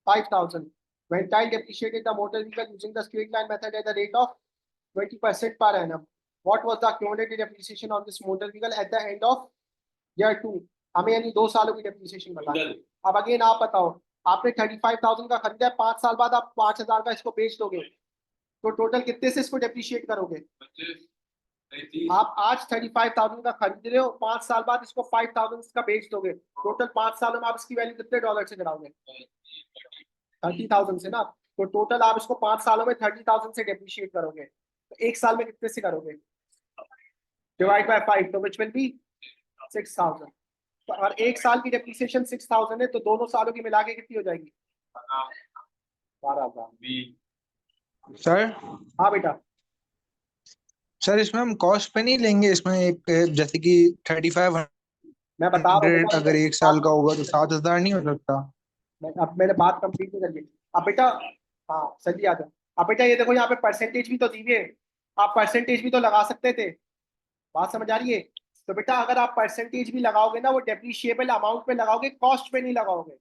5,000. When Tile depreciated the motor vehicle using the straight line method at the rate of 20% per annum, what was the cumulative depreciation of this motor vehicle at the end of year 2? हमें यानी 2 सालों की depreciation बतानी है। अब again आप बताओ, आपने 35,000 का खरीदा है, 5 साल बाद आप 5,000 का इसको बेच दोगे, तो टोटल कितने से इसको डेप्रिशिएट करोगे? आप आज 35,000 का खरीद रहे हो, 5 साल बाद इसको 5,000 का बेच दोगे, टोटल 5 सालों में आप इसकी वैल्यू कितने डॉलर से गिराओगे? 30,000 से ना। तो टोटल आप इसको 5 सालों में 30,000 से डेप्रिशिएट करोगे, तो 1 साल में कितने से करोगे? डिवाइड बाय 5, तो विच विल बी 6,000। तो अगर 1 साल की डेप्रिसिएशन 6,000 है, तो दोनों सालों की मिला के कितनी हो जाएगी? 12,000। सर हाँ बेटा, सर इसमें हम कॉस्ट पे नहीं लेंगे, इसमें एक जैसे कि 3500 मैं बता रहा हूँ अगर 1 साल का होगा तो 7,000 नहीं हो सकता? अब मैंने बात कंप्लीट नहीं करी। अब बेटा, हाँ सही आ जाओ। अब बेटा ये देखो, यहाँ पे परसेंटेज भी तो दी हुई है, आप परसेंटेज भी तो लगा सकते थे। बात समझ आ रही है? तो बेटा अगर आप परसेंटेज भी लगाओगे ना, वो डेप्रीशिएबल अमाउंट पे लगाओगे, कॉस्ट पे नहीं लगाओगे।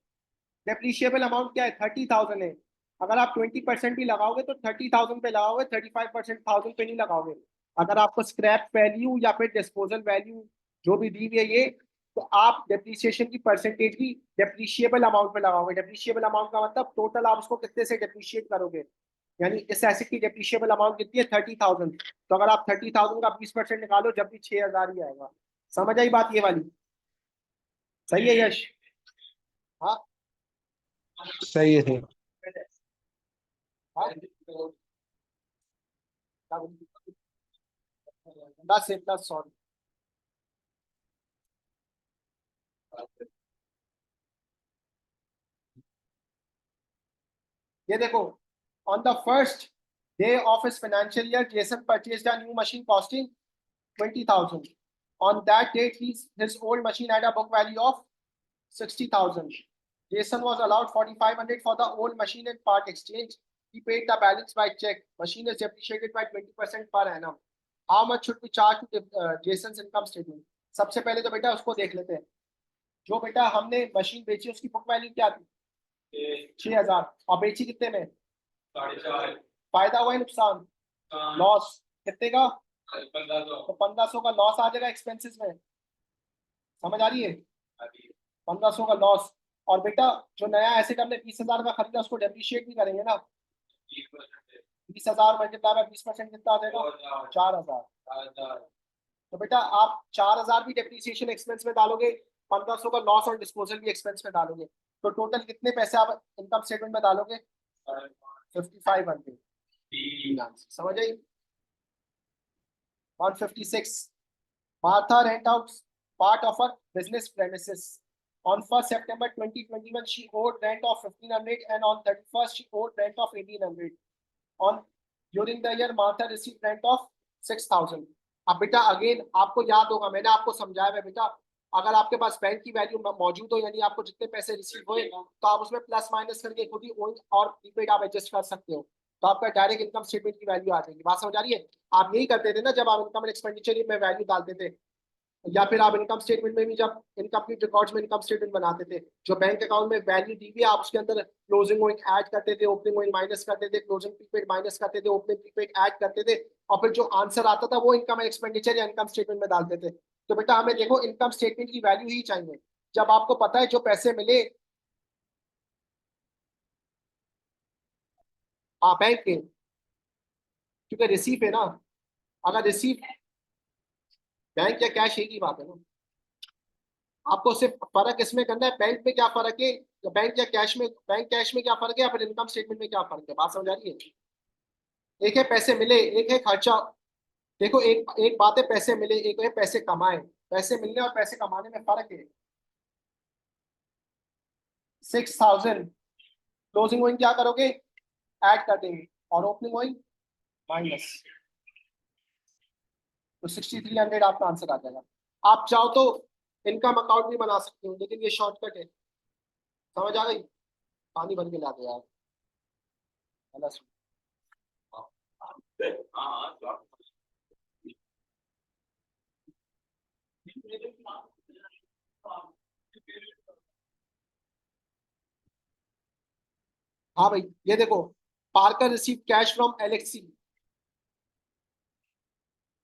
डेप्रीशिएबल अमाउंट क्या है? 30,000 है। अगर आप 20% भी लगाओगे तो 30,000 पे लगाओगे, 35% 1000 पे नहीं लगाओगे। अगर आपको स्क्रैप वैल्यू या फिर डिस्पोजल वैल्यू जो भी दी हुई है ये, तो आप डेप्रीसिएशन की परसेंटेज भी डेप्रीशिएबल अमाउंट पे लगाओगे। डेप्रीशिएबल अमाउंट का मतलब टोटल आप उसको कितने से डेप्रीशिएट करोगे, यानी इस एसेट की डेप्रीशिएबल अमाउंट कितनी है? 30,000। तो अगर आप 30,000 का 20% निकालो, जब भी 6,000 ही आएगा। समझ आई बात ये वाली? सही है यश? हाँ सही है सर। हाँ? प्लस है, प्लस, सॉरी। ये देखो, on the first day of his financial year, Jason purchased a new machine costing 20,000. On that date, his old machine had a book value of 60,000. Jason was allowed 4,500 for the old machine and part exchange. He paid the balance by check. Machine is depreciated by 20% per annum. How much should we charge to Jason's income statement? सबसे पहले तो बेटा उसको देख लेते हैं। जो बेटा हमने मशीन बेची उसकी बुक वैल्यू क्या थी? 6,000। और बेची कितने में? 4.5। फायदा हुआ है, नुकसान? लॉस कितने का? 1500। तो 1,500 का लॉस आ जाएगा एक्सपेंसेस में। समझ आ रही है? 1,500 का लॉस। और बेटा जो नया एसेट हमने 20,000 का खरीदा उसको डेप्रिशिएट भी करेंगे ना। 20,000 मल्टीप्लाई बाय 20% कितना आ जाएगा? 4,000। तो बेटा आप 4,000 भी डेप्रिसिएशन एक्सपेंस में डालोगे, 1,500 का लॉस और डिस्पोजल भी एक्सपेंस में डालोगे, तो टोटल कितने पैसे आप इनकम स्टेटमेंट में डालोगे? 5,500। समझ आई? 156. Martha rent out part of her business premises. On 1st September 2021, she owed rent of 1,500 and on 31st she owed rent of 1,800. During the year, Martha received rent of 6,000. अब बेटा again आपको याद होगा, मैंने आपको समझाया है बेटा, अगर आपके पास बैंक की वैल्यू मौजूद हो, यानी आपको जितने पैसे रिसीव हुए, तो आप उसमें प्लस माइनस करके खुद ही ओन और प्रीपेड आप एडजस्ट कर सकते हो, तो आपका डायरेक्ट इनकम स्टेटमेंट की वैल्यू आ जाएगी। बात समझ आ रही है? आप यही करते थे ना जब आप इनकम एंड एक्सपेंडिचर में वैल्यू डालते थे, या फिर आप इनकम स्टेटमेंट में भी जब इनकम्प्लीट रिकॉर्ड्स में इनकम स्टेटमेंट बनाते थे, जो बैंक अकाउंट में वैल्यू दी हुई आप उसके अंदर क्लोजिंग गोइंग ऐड करते थे, ओपनिंग गोइंग माइनस करते थे, क्लोजिंग प्रीपेड माइनस करते थे, ओपनिंग प्रीपेड ऐड करते थे, और फिर जो आंसर आता था वो इनकम एक्सपेंडिचर या इनकम स्टेटमेंट में डालते थे। तो बेटा हमें देखो इनकम स्टेटमेंट की वैल्यू ही चाहिए। जब आपको पता है जो पैसे मिले बैंक के, क्योंकि रिसीव है ना, अगर रिसीव बैंक या कैश एक ही बात है ना, आपको सिर्फ फर्क इसमें करना है बैंक में क्या फर्क है, या बैंक या कैश में, बैंक कैश में क्या फर्क है, या फिर इनकम स्टेटमेंट में क्या फर्क है। बात समझ आ रही है? एक है पैसे मिले, एक है खर्चा। देखो एक एक बात है पैसे मिले, एक है पैसे कमाए। पैसे मिलने और पैसे कमाने में फर्क है। 6,000 क्लोजिंग गोइंग क्या करोगे? ऐड कर देंगे, और ओपनिंग गोइंग माइनस, तो 6,300 आपका आंसर आ जाएगा। आप चाहो तो इनकम अकाउंट भी बना सकते हो, लेकिन ये शॉर्टकट है। समझ आ गई? पानी भर के ला दो यार। हाँ। हाँ भाई ये देखो, Parker receive cash from Alexi,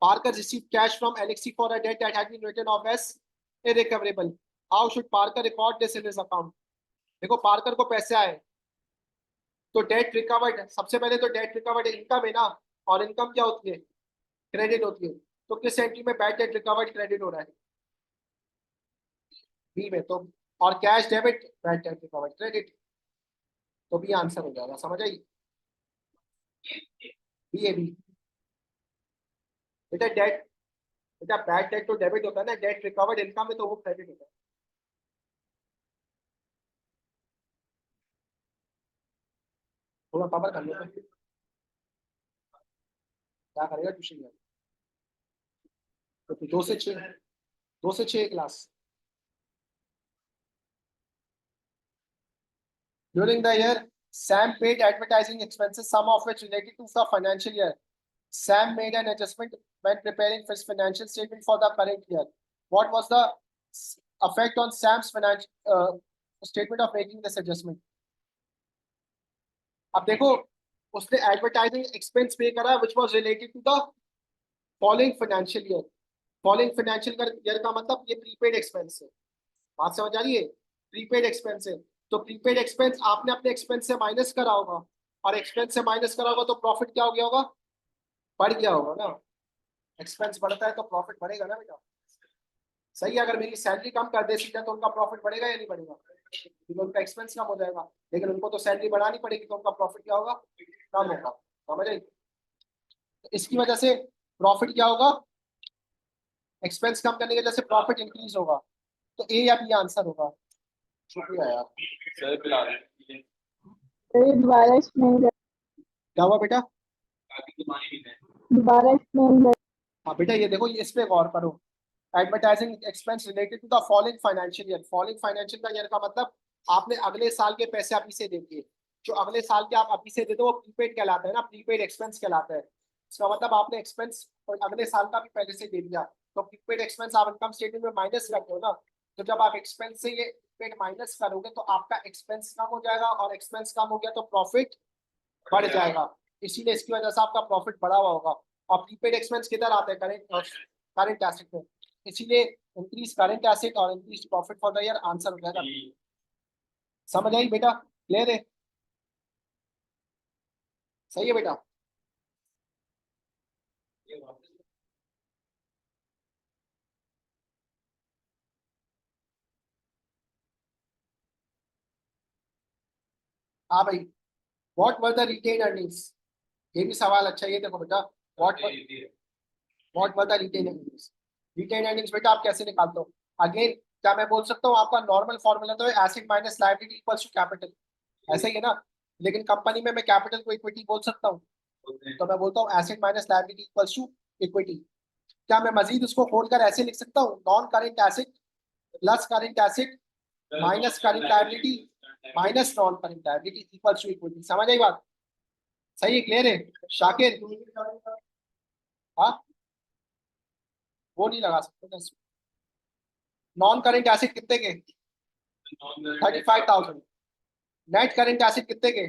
Parker received cash from Alexei for a debt that had been written off as irrecoverable. How should Parker record this in his account? देखो पार्कर को पैसे आए तो डेट रिकवर्ड, सबसे पहले तो debt recovered income है ना, और इनकम क्या होती है, क्रेडिट होती है। तो किस एंट्री में बैड डेट रिकवर्ड क्रेडिट हो रहा है, बी में। तो और cash debit bad debt recovered credit, तो बी आंसर हो जाएगा। समझ आई, बी ए बी। बेटा डेट, बेटा बैड डेट तो डेबिट होता है ना, डेट रिकवर्ड इनकम है तो वो क्रेडिट होता है। थोड़ा कवर कर लो, क्या करेगा ट्यूशन में। तो 2 से 6, 2 से 6 class. During the year, Sam paid advertising expenses, some of which related to the financial year. Sam made an adjustment when preparing his financial statement for the current year. What was the effect on Sam's financial statement of making this adjustment? अब देखो, उसने advertising expense पे करा which was related to the following financial year. Following financial year का मतलब ये prepaid expense है। बात समझ आ रही है, प्रीपेड एक्सपेंस है। तो प्रीपेड एक्सपेंस आपने अपने एक्सपेंस से माइनस करा होगा, और एक्सपेंस से माइनस करा होगा तो प्रॉफिट क्या हो गया होगा, बढ़ गया होगा ना। एक्सपेंस बढ़ता है तो प्रॉफिट बढ़ेगा ना बेटा। सही है, अगर मेरी सैलरी कम कर दे सीधा तो उनका प्रॉफिट बढ़ेगा या नहीं बढ़ेगा, क्योंकि उनका एक्सपेंस कम हो जाएगा। लेकिन उनको तो सैलरी बढ़ानी पड़ेगी तो उनका प्रॉफिट क्या होगा, कम होगा। समझ आई, इसकी वजह से प्रॉफिट क्या होगा, एक्सपेंस कम करने की वजह से प्रॉफिट इंक्रीज होगा। तो ए या बी आंसर होगा। शुक्रिया यार। सर पिला दोबारा एक्सप्लेन कर, क्या हुआ बेटा, दोबारा एक्सप्लेन कर। हाँ बेटा ये देखो, ये इस पे गौर करो। Advertising expense related to the following financial year. Following financial year का मतलब आपने अगले साल के पैसे अभी से दे दिए। जो अगले साल के आप अभी से देते हो वो प्रीपेड कहलाता है ना, प्रीपेड एक्सपेंस कहलाता है। इसका मतलब आपने एक्सपेंस अगले साल का भी पहले से दे दिया, तो प्रीपेड एक्सपेंस आप इनकम स्टेटमेंट में माइनस करते हो ना। तो जब आप एक्सपेंस से ये प्रीपेड माइनस करोगे तो आपका एक्सपेंस कम हो जाएगा, और एक्सपेंस कम हो गया तो प्रॉफिट बढ़ जाएगा। इसीलिए इसकी वजह से आपका प्रॉफिट बढ़ा हुआ होगा। और प्रीपेड एक्सपेंस किधर आता है, करंट एसेट में। इसीलिए इंक्रीज करंट एसेट और increase profit for the year answer हो जाएगा। समझ आई बेटा, क्लियर है, सही है बेटा। हाँ भाई, what were the retain earnings, ये भी सवाल अच्छा है। ये देखो बेटा, what were the retain earnings. Retain earnings बेटा आप कैसे निकालते हो, अगेन क्या मैं बोल सकता हूँ, आपका नॉर्मल फॉर्मूला तो है asset minus liability equals to capital, ऐसा ही है ना। लेकिन कंपनी में मैं कैपिटल को इक्विटी बोल सकता हूँ, तो मैं बोलता हूँ asset minus liability equals to equity. क्या मैं मजीद उसको खोलकर ऐसे लिख सकता हूँ, non current asset plus current asset minus current liability minus non current liability equals to equity. समझ आई बात, सही है, क्लियर है शाकिर। हाँ, वो नहीं लगा सकते। नॉन करेंट एसेट कितने के, 35,000। नेट करेंट एसेट कितने के,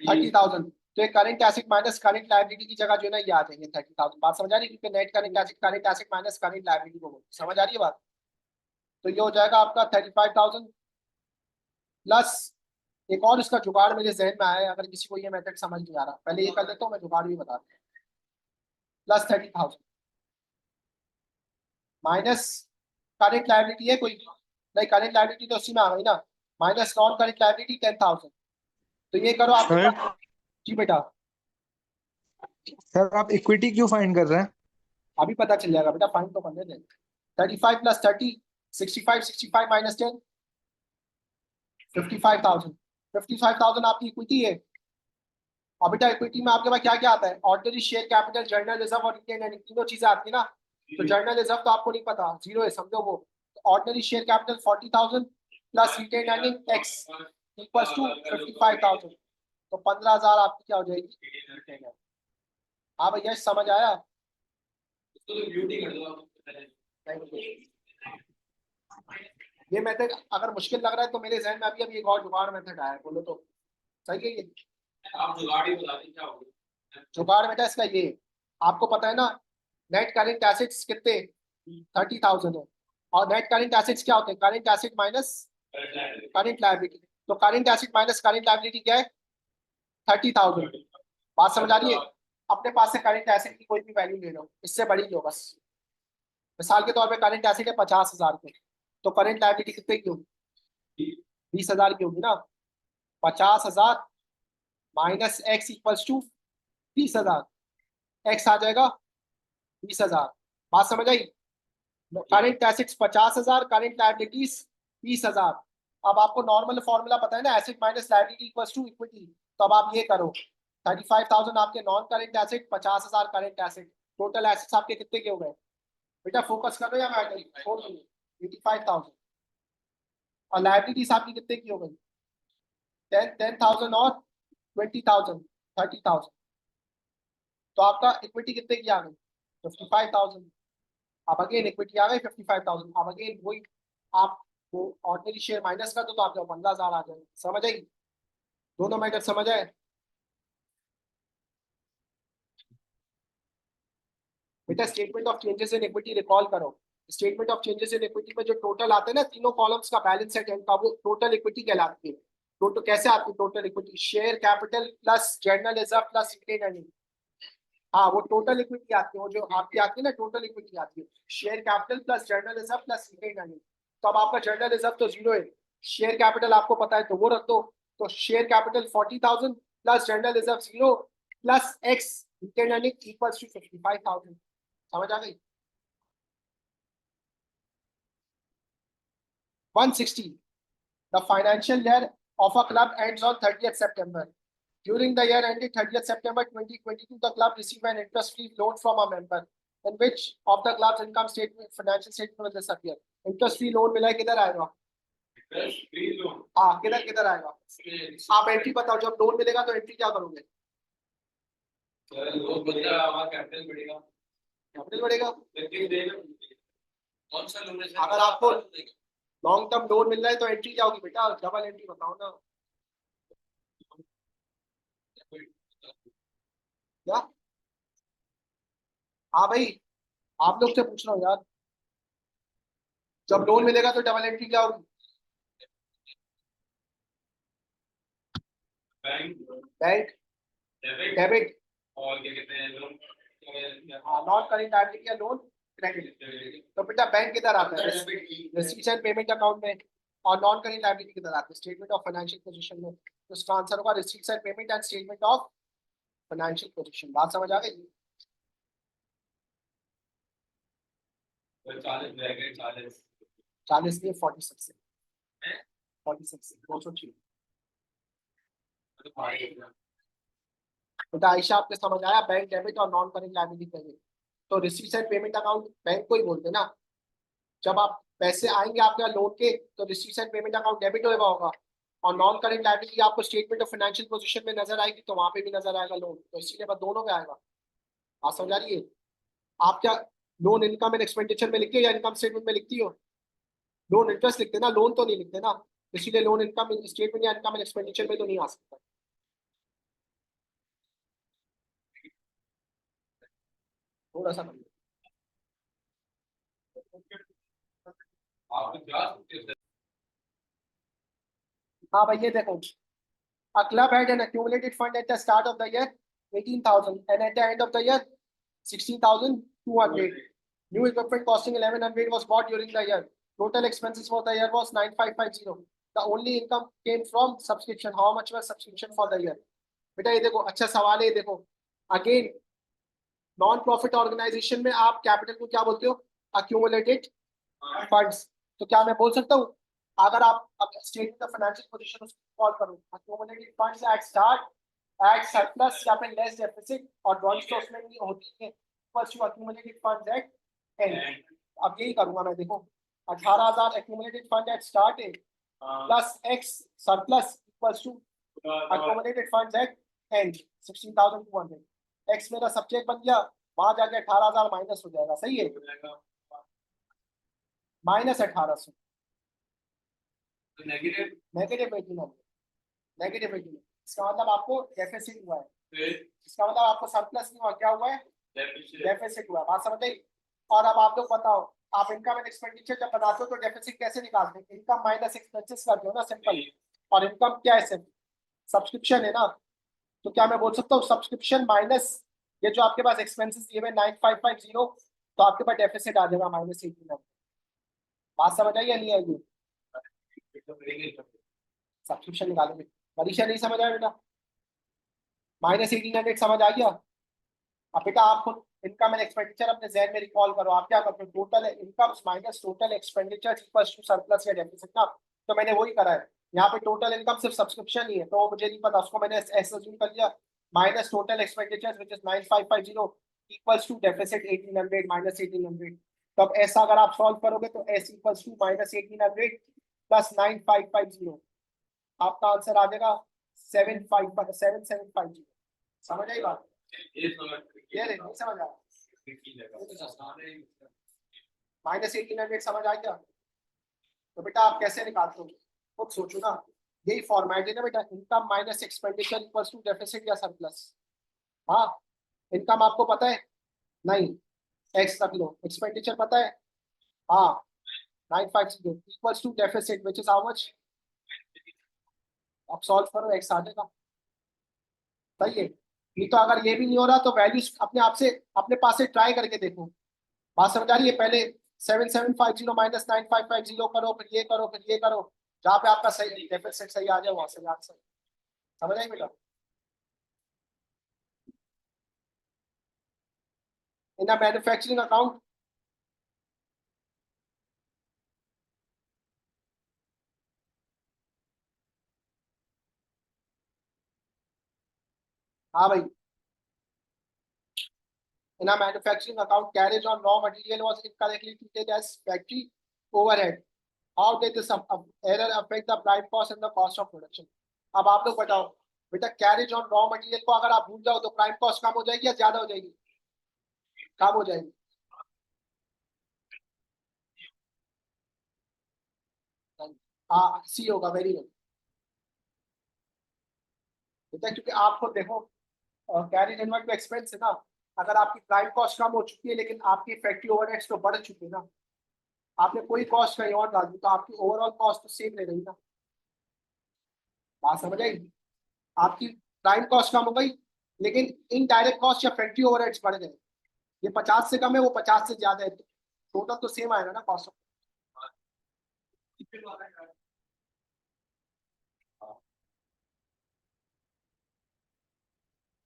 30,000। तो ये current asset minus current liability की जगह जो है ना ये आ जाएंगे 30,000। बात समझ आ रही है, क्योंकि net current asset minus current liability को बोलते हैं। समझ आ रही है बात। तो ये हो जाएगा आपका 35,000 प्लस एक और इसका जुगाड़ मेरे जहन में आया है, अगर किसी को ये मेथड समझ नहीं आ रहा पहले ये कर लेता हूँ, मैं जुगाड़ भी बता दूँ। प्लस 30,000 माइनस करंट लायबिलिटी है कोई नहीं, करंट लायबिलिटी तो उसी में आ गई ना, माइनस नॉन करंट लायबिलिटी 10,000। तो ये करो आप। सर जी बेटा, सर आप इक्विटी क्यों फाइंड कर रहे हैं? अभी पता चल जाएगा बेटा, फाइन तो करने दें। 35 प्लस 30 65, 65 माइनस 10 55,000। 55,000 आपकी इक्विटी है। और बेटा इक्विटी में आपके पास क्या क्या आता है, ordinary share capital, journal reserve और रिटेन अर्निंग, तीनों चीजें आती है ना। तो जर्नल रिजर्व तो आपको नहीं पता, जीरो है समझो वो। Ordinary share capital 40,000 plus retain earning X equals to 55,000। तो 15,000 आपकी क्या हो जाएगी। हाँ भैया समझ आया। ये मेथड अगर मुश्किल लग रहा है तो मेरे जहन में अभी अभी एक और जुगाड़ मेथड आया है, बोलो तो। सही है ये। आप जुगाड़ ही बता दें क्या होगा। जुगाड़ बेटा इसका ये, आपको पता है ना नेट करेंट एसेट्स कितने 30,000 है, और नेट करेंट एसेट्स क्या होते हैं, current asset minus current liability. तो current asset minus current liability क्या है 30,000। बात समझ आ रही है। अपने पास से करेंट एसेट की कोई भी वैल्यू ले लो, इससे बड़ी लो बस। मिसाल के तौर पे करेंट एसेट है 50,000 के, तो करेंट लायबिलिटी कितने की होगी 20,000 की होगी ना। 50,000 minus x equals to 30,000, x आ जाएगा 20,000। बात समझ आई। Current assets 50,000, current liabilities 20,000। अब आपको नॉर्मल फॉर्मूला पता है ना, asset minus liability equals to equity. तो अब आप ये करो, 35,000 आपके non current asset, 50,000 current asset, total assets आपके कितने के हो गए बेटा, फोकस करो या मैं छोड़ दूँ। 85,000। और लायबिलिटीज आपकी कितने की हो गई 10,000 और 20,000 30,000। तो आपका इक्विटी कितने की आ गई 55,000। अब अगेन इक्विटी आ गई 55,000। अब अगेन वही, आप वो ऑर्डिनरी शेयर माइनस कर दो तो आपको 15,000 आ जाएगा। समझ आई, दोनों मेथड समझ आए। बेटा statement of changes in equity recall करो। Statement of changes in equity में जो टोटल आते हैं ना तीनों कॉलम्स का बैलेंस शीट का, वो टोटल इक्विटी कहलाती है। टोटल कैसे आती है total equity, share capital plus general reserve plus retain earning. हाँ वो टोटल इक्विटी आती है, वो जो आपकी आती है ना टोटल इक्विटी आती है, share capital plus general reserve plus retain earning. तो अब आपका जनरल रिजर्व तो 0 है, शेयर कैपिटल आपको पता है तो वो रख दो। तो share capital 40,000 plus general reserve 0 plus X retain earning equals to 55,000। समझ आ गई। 160, the financial year of a club ends on 30th September. During the year ended 30th September 2022, the club received an interest-free loan from a member, in which of the club's income statement, financial statement will disappear. Interest-free loan मिला है, किधर आएगा? हाँ किधर किधर आएगा? आप entry बताओ, जब लोन मिलेगा तो एंट्री क्या करोगे? लोन बढ़ेगा, हमारा कैपिटल बढ़ेगा। कैपिटल बढ़ेगा। कौन सा लोन है? अगर आपको लॉन्ग टर्म लोन मिल रहा है तो एंट्री क्या होगी बेटा, डबल एंट्री बताओ ना क्या। हाँ भाई, आप लोग से पूछ रहा हूँ यार, जब लोन मिलेगा तो डबल एंट्री क्या होगी? बैंक डेबिट और क्या कहते हैं लोन, नॉन करेंट लायबिलिटी या लोन क्रेडिट। तो बेटा बैंक किधर आता है रिसीट्स एंड पेमेंट अकाउंट में, और नॉन करेंट लायबिलिटी किधर आती है स्टेटमेंट ऑफ फाइनेंशियल पोजीशन में। तो इसका आंसर होगा receipts and payment and statement of financial position. बात समझ आ गई। 40 नहीं 46 है, 46 206। बेटा आयशा आपके समझ आया, बैंक डेबिट और नॉन करेंट लायबिलिटी क्रेडिट। तो receipts and payment account bank को ही बोलते हैं ना। जब आप पैसे आएंगे आपके लोन के तो receipts and payment account debit होगा, और नॉन करेंट लायबिलिटी आपको स्टेटमेंट ऑफ फाइनेंशियल पोजीशन में नजर आएगी तो वहां पे भी नजर आएगा लोन, तो इसीलिए बस दोनों में आएगा। आप समझ आ रही है। आप क्या लोन इनकम एंड एक्सपेंडिचर में लिखते हो या इनकम स्टेटमेंट में लिखती हो? लोन इंटरेस्ट लिखते ना, लोन तो नहीं लिखते ना, इसीलिए लोन इनकम स्टेटमेंट या इनकम एंड एक्सपेंडिचर में तो नहीं आ सकता। थोड़ा सा आप क्या सोचते हो? हाँ भाई ये देखो, a club had an accumulated fund at the start of the year 18,000 and at the end of the year 16,200. New equipment costing 1,100 was bought during the year. Total expenses for the year was 9,550. The only income came from subscription. How much was subscription for the year? बेटा ये देखो अच्छा सवाल है, ये देखो again non profit organisation में आप कैपिटल को क्या बोलते हो, अक्यूमुलेटेड फंड्स। तो क्या मैं बोल सकता हूँ, अगर आप स्टेटमेंट ऑफ फाइनेंशियल पोजीशन उसको कॉल करो accumulated funds at start at surplus या फिर लेस डेफिसिट, और ड्राइंग तो उसमें भी होती है equals to accumulated funds at end. अब यही करूंगा मैं, देखो 18,000 अक्यूमुलेटेड फंड एट स्टार्ट है plus X surplus equals to accumulated funds at end 16,200। X मेरा सब्जेक्ट बन गया, वहां जाके 18,000 माइनस हो जाएगा, सही है, माइनस 1800 नेगेटिव नेगेटिव 1800 नेगेटिव 1800। इसका मतलब आपको डेफिसिट हुआ है, फिर इसका मतलब आपको सरप्लस नहीं हुआ, क्या हुआ है, डेफिसिट डेफिसिट हुआ। बात समझ आई। और अब आप लोग बताओ, आप इनकम एंड एक्सपेंडिचर जब बनाते हो तो डेफिसिट कैसे निकालते हैं, इनकम माइनस एक्सपेंसेस करते हो ना, सिंपल। और इनकम क्या है, सिर्फ सब्सक्रिप्शन है ना, तो क्या मैं बोल सकता हूँ सब्सक्रिप्शन माइनस ये जो आपके पास एक्सपेंसेस दिए हुए 9550, तो आपके पास डेफिसिट आ जाएगा -18। बात समझ आई या नहीं आई? सब्सक्रिप्शन निकालेंगे। परीक्षा नहीं समझ आया बेटा, -1800 समझ आ गया। अब बेटा आप खुद इनकम एंड एक्सपेंडिचर अपने जहन में रिकॉल करो, आप क्या करते हो, total income minus total expenditure equals to surplus या डेफिसिट ना। तो मैंने वही करा है, यहाँ पे टोटल इनकम सिर्फ सब्सक्रिप्शन ही है, तो मुझे नहीं पता, उसको मैंने ऐसे अज्यूम कर लिया, minus total expenditure which is 9550 equals to deficit 1800 -1800। तो अब ऐसा अगर आप सॉल्व करोगे तो एस इक्वल्स टू -1800 प्लस 9550, आपका आंसर आ जाएगा 7750। समझ आई बात? ये समझ क्लियर है, नहीं समझ आया? -1800 समझ आ गया? तो बेटा आप कैसे निकालते हो, खुद सोचो ना, यही फॉर्मेट है ना बेटा, income minus expenditure equals to deficit या सरप्लस। हाँ, इनकम आपको पता है, नहीं, एक्स रख लो, एक्सपेंडिचर पता है, हाँ, 950 equals to deficit which is how much. अब सॉल्व करो, एक्स आ जाएगा, सही है। नहीं तो अगर ये भी नहीं हो रहा तो वैल्यूज अपने आप से अपने पास से ट्राई करके देखो। बात समझ आ रही है? पहले 7750 माइनस 9550 करो, फिर ये करो, फिर ये करो, जहाँ पे आपका सही डेफिसिट सही आ जाए वहां से आंसर। समझ आई बेटा? इन अ मैन्युफैक्चरिंग अकाउंट, हाँ भाई, in a manufacturing account, carriage on raw material was incorrectly treated as factory overhead. How did this error affect the prime cost and the cost of production? अब आप लोग बताओ बेटा, carriage on raw material को अगर आप भूल जाओ तो प्राइम कॉस्ट कम हो जाएगी या ज्यादा हो जाएगी? कम हो जाएगी। हाँ, सी होगा, वेरी गुड बेटा, क्योंकि आपको देखो कैरेज इनवर्ट में एक्सपेंस है ना, अगर आपकी प्राइम कॉस्ट कम हो चुकी है लेकिन आपकी फैक्ट्री ओवरहेड्स तो बढ़ चुकी है ना, आपने कोई कॉस्ट कहीं और डाल दी तो आपकी ओवरऑल कॉस्ट तो सेम रह रही ना। बात समझ आएगी? आपकी प्राइम कॉस्ट कम हो गई लेकिन इनडायरेक्ट कॉस्ट या फैक्ट्री ओवरहेड्स बढ़ गए, ये 50 से कम है, वो 50 से ज्यादा है, तो टोटल तो सेम आएगा ना कॉस्ट।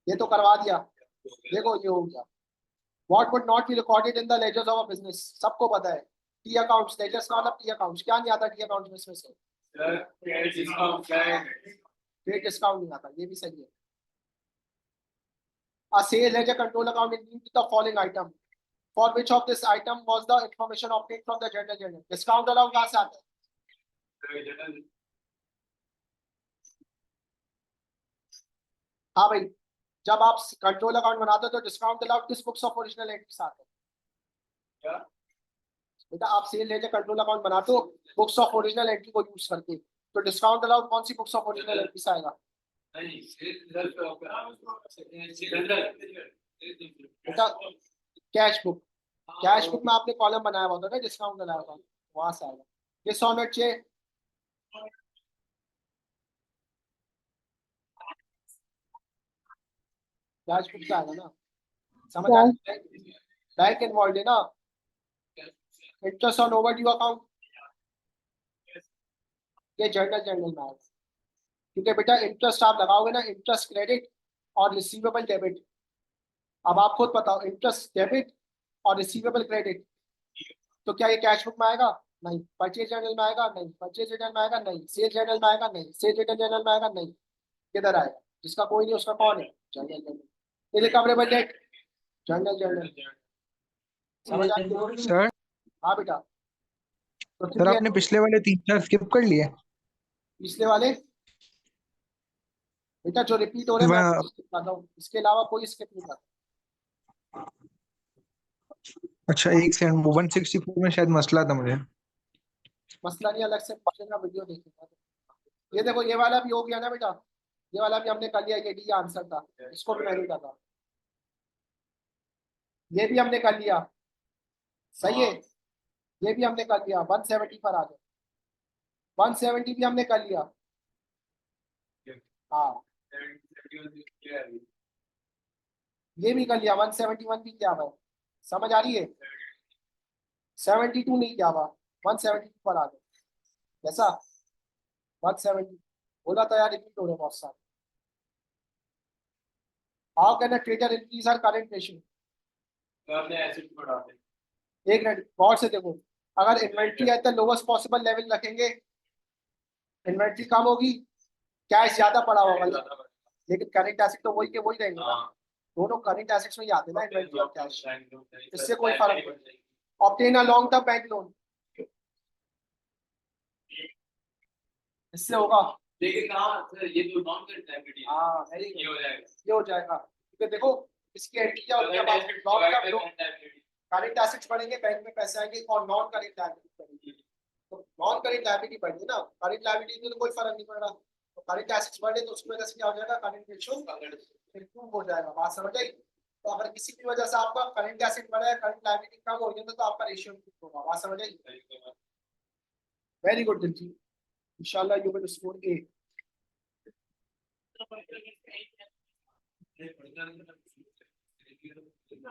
ये तो करवा दिया, देखो ये हो गया। What would not be recorded in the ledgers of a business, सबको पता है, टी अकाउंट्स, लेजर्स का मतलब टी अकाउंट्स, क्या नहीं आता टी अकाउंट्स में इसमें से? डिस्काउंट ट्रेड डिस्काउंट नहीं आता, ये भी सही है। A sales ledger control account includes the following item. For which of this item was the information obtained from the general ledger? Discount allowed कहाँ से आता है? हाँ भाई, जब आप कंट्रोल अकाउंट बनाते हो तो डिस्काउंट अलाउड किस बुक्स ऑफ ओरिजिनल एंट्रीज आते हैं? क्या बेटा, आप सेल लेजर कंट्रोल अकाउंट बनाते हो बुक्स ऑफ ओरिजिनल एंट्री को यूज करके, तो डिस्काउंट अलाउड कौन सी बुक्स ऑफ ओरिजिनल एंट्री से आएगा? बेटा कैश बुक, कैश बुक में आपने कॉलम बनाया हुआ था ना डिस्काउंट अलाउड, वहां से आएगा। किस ऑनर चे कैश बुक से आएगा ना, समझ आ रहा है? बैंक इन्वॉल्व है ना, इंटरेस्ट ऑन ओवरड्यू अकाउंट, ये जर्नल में आएगा, क्योंकि बेटा इंटरेस्ट आप लगाओगे ना, इंटरेस्ट क्रेडिट और रिसीवेबल डेबिट। अब आप खुद बताओ, इंटरेस्ट डेबिट और रिसीवेबल क्रेडिट, तो क्या ये कैश बुक में आएगा? नहीं। परचेज जर्नल में आएगा? नहीं। परचेज रिटर्न में आएगा? नहीं। सेल जर्नल में आएगा? नहीं। सेल रिटर्न जर्नल में आएगा? नहीं। किधर आएगा? जिसका कोई नहीं उसका कौन है? Journal journal. Irrecoverable debt, journal journal. समझ आ गई? सर हाँ बेटा, तो सर आपने पिछले वाले 3-4 स्किप कर लिए। पिछले वाले बेटा जो रिपीट हो रहे हैं मैं वह- skip कर रहा हूँ, इसके अलावा कोई स्किप नहीं करता। अच्छा एक सेकंड, 164 में शायद मसला था मुझे। मसला नहीं, अलग से पूछेगा, वीडियो देखेगा। ये देखो, ये वाला भी हो गया ना बेटा, ये वाला भी हमने कर लिया, ये डी आंसर था, इसको भी मैंने कर रहा। ये भी हमने कर लिया, सही है, ये भी हमने कर लिया। 170 पर आ गए, 170 भी हमने कर लिया। हाँ ये भी कर लिया, 171 भी किया हुआ है, समझ आ रही है। 72 नहीं किया हुआ, 172 पर आ गए। कैसा 170 बोला था यार, रिपीट हो रहे बहुत सारे। How can a trader increase our current ratio? एक मिनट गौर से देखो, अगर इन्वेंट्री है तो लोवेस्ट पॉसिबल लेवल रखेंगे, इन्वेंट्री कम होगी, कैश ज्यादा पड़ा होगा, लेकिन करंट एसेट तो वही के वही रहेंगे ना, दोनों करंट एसेट्स में ही आते हैं ना, इन्वेंट्री और कैश, इससे कोई फर्क नहीं। Obtain a long term bank loan, इससे होगा, लेकिन कहाँ ये जो नॉन करंट लायबिलिटी है हाँ वेरी ये गुड, हो जाएगा। ये हो जाएगा। क्योंकि देखो इसकी एंट्री क्या होती है, लॉन्ग टर्म करंट एसेट्स बढ़ेंगे, बैंक में पैसे आएंगे, और नॉन करंट लायबिलिटी बढ़ेगी। तो नॉन करंट लायबिलिटी बढ़ी ना, करंट लायबिलिटी में तो कोई फर्क नहीं पड़ रहा, तो करंट एसेट्स बढ़े तो उसकी वजह से क्या हो जाएगा, करंट रेशियो इंप्रूव हो जाएगा। बात समझ आई। तो अगर किसी भी वजह से आपका करंट एसेट बढ़ा है, करंट लायबिलिटी कम हो गई तो आपका रेशियो इंप्रूव होगा। बात समझ आई। वेरी गुड दिलजी, इंशाल्लाह यू विल स्कोर ए।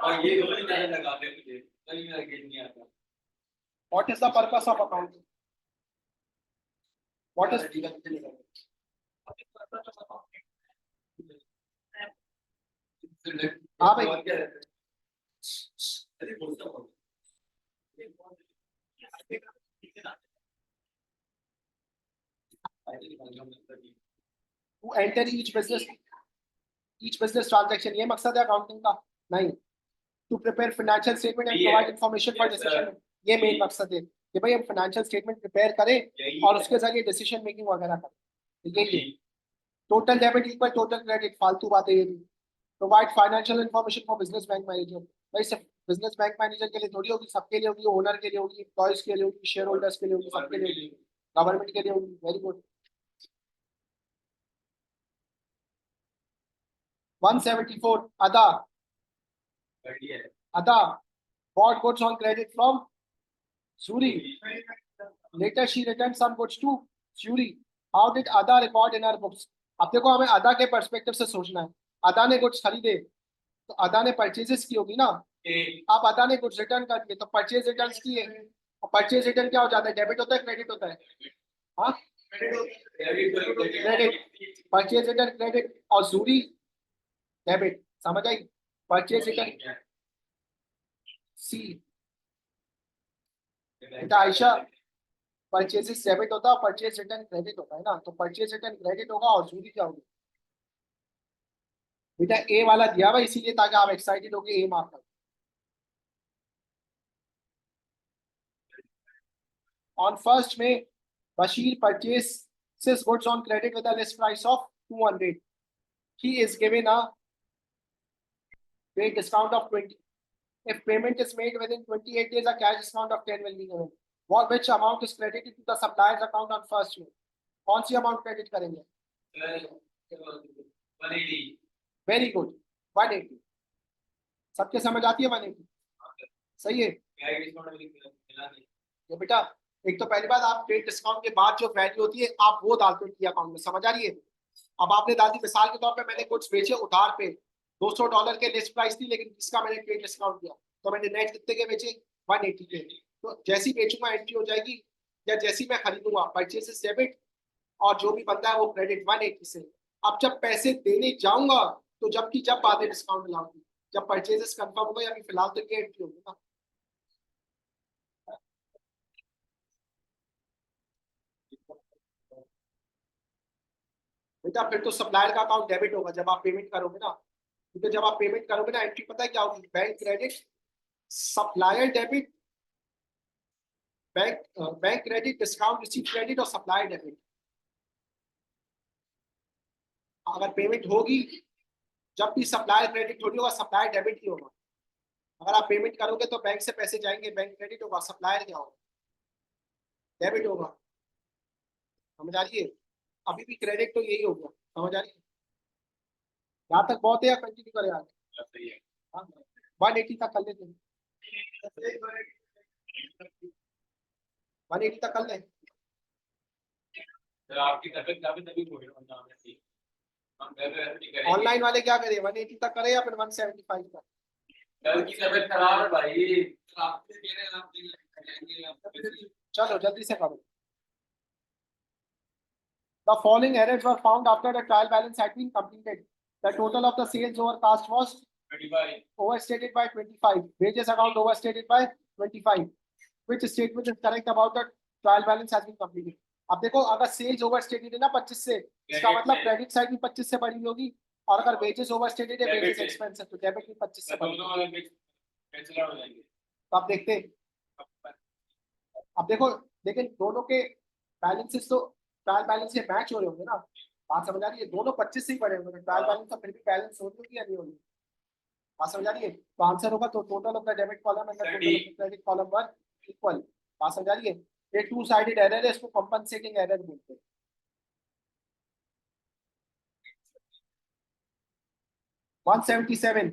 और ये दोनों ही लगाते हैं मुझे, कहीं मेरा गेट नहीं आता। What is the purpose of accounting? What is हाँ भाई, to enter each business transaction, ये मकसद है अकाउंटिंग का? नहीं। To prepare financial statement and provide information for decision, ये मेन मकसद है कि भाई हम फाइनेंशियल स्टेटमेंट प्रिपेयर करें और उसके जरिए डिसीजन मेकिंग वगैरह करें। यही है। Total debit equal total credit, फालतू बातें ये भी। Provide financial information for business bank manager, भाई सिर्फ बिजनेस बैंक मैनेजर के लिए थोड़ी होगी, सबके लिए होगी, ओनर के लिए होगी, एम्प्लॉयज के लिए होगी, शेयर होल्डर्स के लिए होगी, सबके लिए होगी, गवर्नमेंट के लिए होगी। Very good. 174 अदा, अदा bought goods on credit from Zuri. Later she returned some goods to Zuri. How did Ada record in her books? अब देखो हमें अदा के पर्सपेक्टिव से सोचना है। अदा ने गुड्स खरीदे तो अदा ने परचेजेस की होगी ना, अब अदा ने गुड्स रिटर्न कर दिए तो परचेज रिटर्न की है, और परचेज रिटर्न क्या हो जाता है, डेबिट होता है क्रेडिट होता है? हाँ क्रेडिट, परचेज रिटर्न क्रेडिट और जूरी डेबिट, समझ आई। परचेज रिटर्न सी, बेटा आयशा परचेजेस डेबिट होता है, परचेज रिटर्न क्रेडिट होता है ना, तो परचेज रिटर्न क्रेडिट होगा और जूरी क्या होगी बेटा, ए वाला दिया हुआ इसीलिए ताकि आप एक्साइटेड हो के ए मार्क करो। On 1st May, Bashir purchases goods on credit with a list price of 200. He is given a rate discount of 20. If payment is made within 28 days, a cash discount of 10 will be given. Which amount is credited to the supplier's account on 1st May? कौन सी amount credit करेंगे? 180। Very good, 180। सबके समझ आती है 180? सही है। ये बेटा एक तो पहली बात, आप ट्रेड डिस्काउंट के बाद जो वैल्यू होती है आप वो डालते हो अकाउंट में, समझ आ रही है। अब आपने डाल दी, मिसाल के तौर पे मैंने कुछ बेचे उधार पे, $200 के लिस्ट प्राइस थी, लेकिन इसका मैंने ट्रेड डिस्काउंट दिया तो मैंने नेट कितने के बेचे, 180 के। तो जैसी बेचूंगा एंट्री हो जाएगी, या जैसी मैं खरीदूंगा परचेज डेबिट और जो भी बनता है वो क्रेडिट 180 से। अब जब पैसे देने जाऊंगा तो जब बात है डिस्काउंट अलाउड की, जब परचेजेस कंफर्म होगा, या फिलहाल तो ये एंट्री होगी ना। बेटा फिर तो सप्लायर का अकाउंट डेबिट होगा जब आप पेमेंट करोगे ना, क्योंकि जब आप पेमेंट करोगे ना एंट्री पता है क्या होगी, bank credit, supplier debit, bank credit, discount receive credit और सप्लायर डेबिट। अगर पेमेंट होगी, जब भी सप्लायर क्रेडिट थोड़ी होगा, सप्लायर डेबिट ही होगा। अगर आप पेमेंट करोगे तो बैंक से पैसे जाएंगे, बैंक क्रेडिट होगा, सप्लायर क्या होगा, डेबिट होगा। समझ आ रही है? अभी भी क्रेडिट तो यही होगा, समझ आ रही है? यहाँ तक बहुत है या कंटिन्यू करें आगे? सही है। हाँ 180 तक कर लेते हैं, 180 तक कर ले। सर आपकी तबीयत काफी तभी बोल रहा हूँ ऐसी हम घर पे ऐसे नहीं करेंगे। ऑनलाइन वाले क्या करें, 180 तक करें या फिर 175 तक? कल की तबीयत खराब है भाई, आप कह रहे हैं आप करेंगे आप कैसे? चलो जल्दी से करो। The following errors were found after the trial balance had been completed. The total of the sales overcast was 25 overstated by 25. Wages account overstated by 25. Which statement is correct about the trial balance has been completed? अब देखो अगर sales overstated है ना 25 से, इसका Debit मतलब है। Credit side भी 25 से बढ़ी होगी, और अगर वेजेस ओवरस्टेटेड है, Debit वेजेस है। एक्सपेंस है, तो डेबिट भी 25 से बढ़ी दोनों होगी। वाले कैंसिल हो जाएंगे। तो आप देखते हैं, अब देखो लेकिन दोनों के बैलेंसेस तो ट्रायल बैलेंस से मैच हो रहे होंगे ना, बात समझ आ रही है? दोनों 25 से ही बढ़े होंगे, ट्रायल बैलेंस तो फिर भी बैलेंस हो रही होगी या नहीं होगी? बात समझ आ रही है? तो आंसर होगा तो total of the debit column and the total of the credit column were equal. बात समझ आ रही है? ये टू साइडेड एरर है, इसको कंपनसेटिंग एरर बोलते हैं। $177.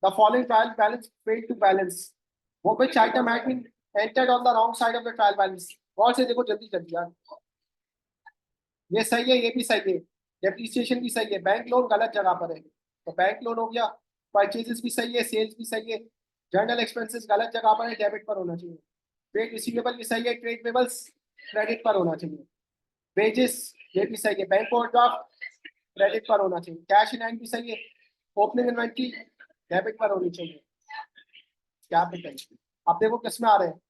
The following trial balance failed to balance. Which item had been entered on the wrong side of the trial balance? गौर से देखो जल्दी जल्दी यार, ये सही है, ये भी सही है, डेप्रिसिएशन भी सही है, बैंक लोन गलत जगह पर है तो बैंक लोन हो गया, परचेजेस भी सही है, सेल्स भी सही है, जर्नल एक्सपेंसेस गलत जगह पर है, डेबिट पर होना चाहिए, ट्रेड रिसीवेबल भी सही है, ट्रेड पेबल्स क्रेडिट पर होना चाहिए, वेजेस ये भी सही है, बैंक ओवरड्राफ्ट क्रेडिट पर होना चाहिए, कैश इन हैंड भी सही है, ओपनिंग इन्वेंट्री डेबिट पर होनी चाहिए। क्या बताइए, अब देखो किस में आ रहे हैं?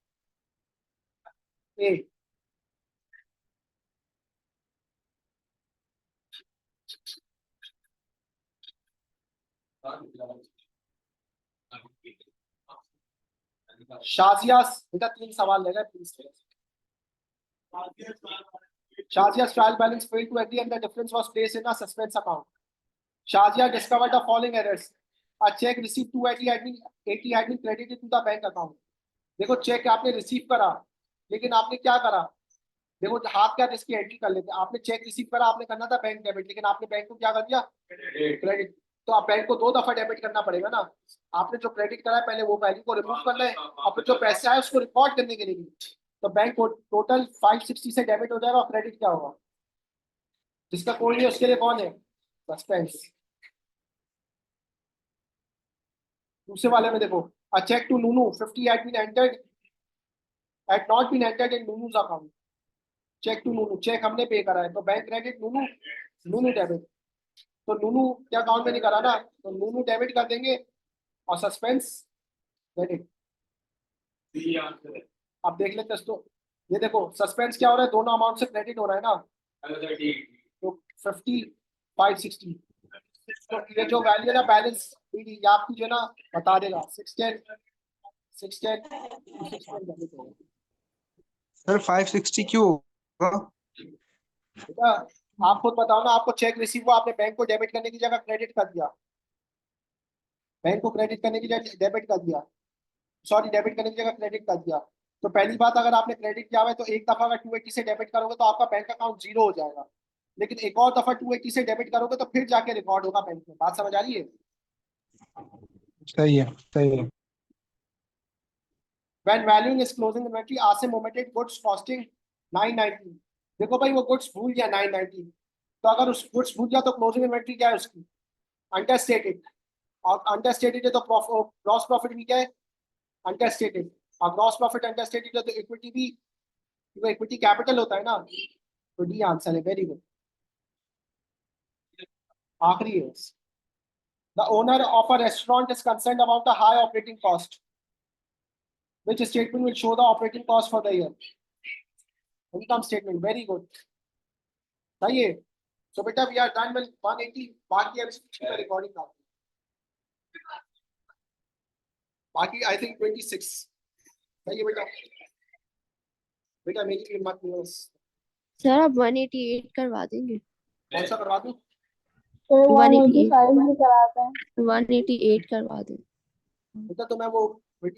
ए शाजिया, बेटा 3 सवाल ले गए please. Shazia's trial balance failed to agree and the difference was placed in a suspense account. Shazia discovered the following errors. A check received 280 had been credited to the bank account. देखो check आपने receive करा, लेकिन आपने क्या करा, देखो हाथ क्या इसकी एंट्री कर लेते, आपने चेक रिसीव करा, आपने करना था बैंक डेबिट, लेकिन आपने बैंक को क्या कर दिया, क्रेडिट। तो आप बैंक को 2 दफा डेबिट करना पड़ेगा ना, आपने जो क्रेडिट करा है पहले वो वैल्यू को रिमूव करना है, अब जो पैसा है उसको रिकॉर्ड करने के लिए, तो बैंक को टोटल 560 से डेबिट हो जाएगा और क्रेडिट क्या होगा, जिसका कोई नहीं उसके लिए कौन है, सस्पेंस। दूसरे वाले में देखो, a check to Nunu 50 had been entered, had not been entered in Nunu's account. Cheque to Nunu, cheque हमने पे करा है तो बैंक क्रेडिट, नूनू नूनू डेबिट, तो नूनू क्या अकाउंट में नहीं करा ना, तो नूनू डेबिट कर देंगे और सस्पेंस क्रेडिट। सही आंसर है। अब देख लेते हैं तो, ये देखो सस्पेंस क्या हो रहा है, दोनों अमाउंट से क्रेडिट हो रहा है ना, अगर ठीक तो 50 560, तो ये जो वैल्यू है ना बैलेंस ये आपकी जो है ना बता देगा 610 डेबिट होगा। सर 560 क्यों होगा? बेटा आप खुद बताओ ना, आपको चेक रिसीव हुआ, आपने बैंक को डेबिट करने की जगह क्रेडिट कर दिया, बैंक को क्रेडिट करने की जगह डेबिट कर दिया, सॉरी डेबिट करने की जगह क्रेडिट कर दिया, तो पहली बात अगर आपने क्रेडिट किया हुआ है तो एक दफा अगर 280 से डेबिट करोगे तो आपका बैंक अकाउंट जीरो हो जाएगा, लेकिन एक और दफा 280 से डेबिट करोगे तो फिर जाके रिकॉर्ड होगा बैंक में। बात समझ आ रही है? सही है, सही है। When valuing is closing inventory, Asim omitted goods costing 990. देखो भाई वो गुड्स भूल गया 990, तो अगर उस गुड्स भूल गया तो क्लोजिंग इन्वेंट्री क्या है उसकी, अंडरस्टेटेड, और अंडरस्टेटेड है तो ग्रॉस प्रॉफिट भी क्या है, अंडरस्टेटेड, और ग्रॉस प्रॉफिट अंडरस्टेटेड है तो इक्विटी भी, तो इक्विटी कैपिटल होता है ना, तो डी आंसर है, वेरी गुड। आखिरी है, the owner of a restaurant is concerned about the high operating cost, which statement will show the operating cost for the year? Income statement, very good, सही है। So बेटा we are done with 180, बाकी अब इसकी recording का बाकी I think 26, सही है बेटा, बेटा मेरी भी हिम्मत नहीं है बस। सर आप 188 करवा देंगे? कौन सा करवा दूं? तो 188 185 भी कराते हैं। 188 करवा दें। बेटा तो मैं वो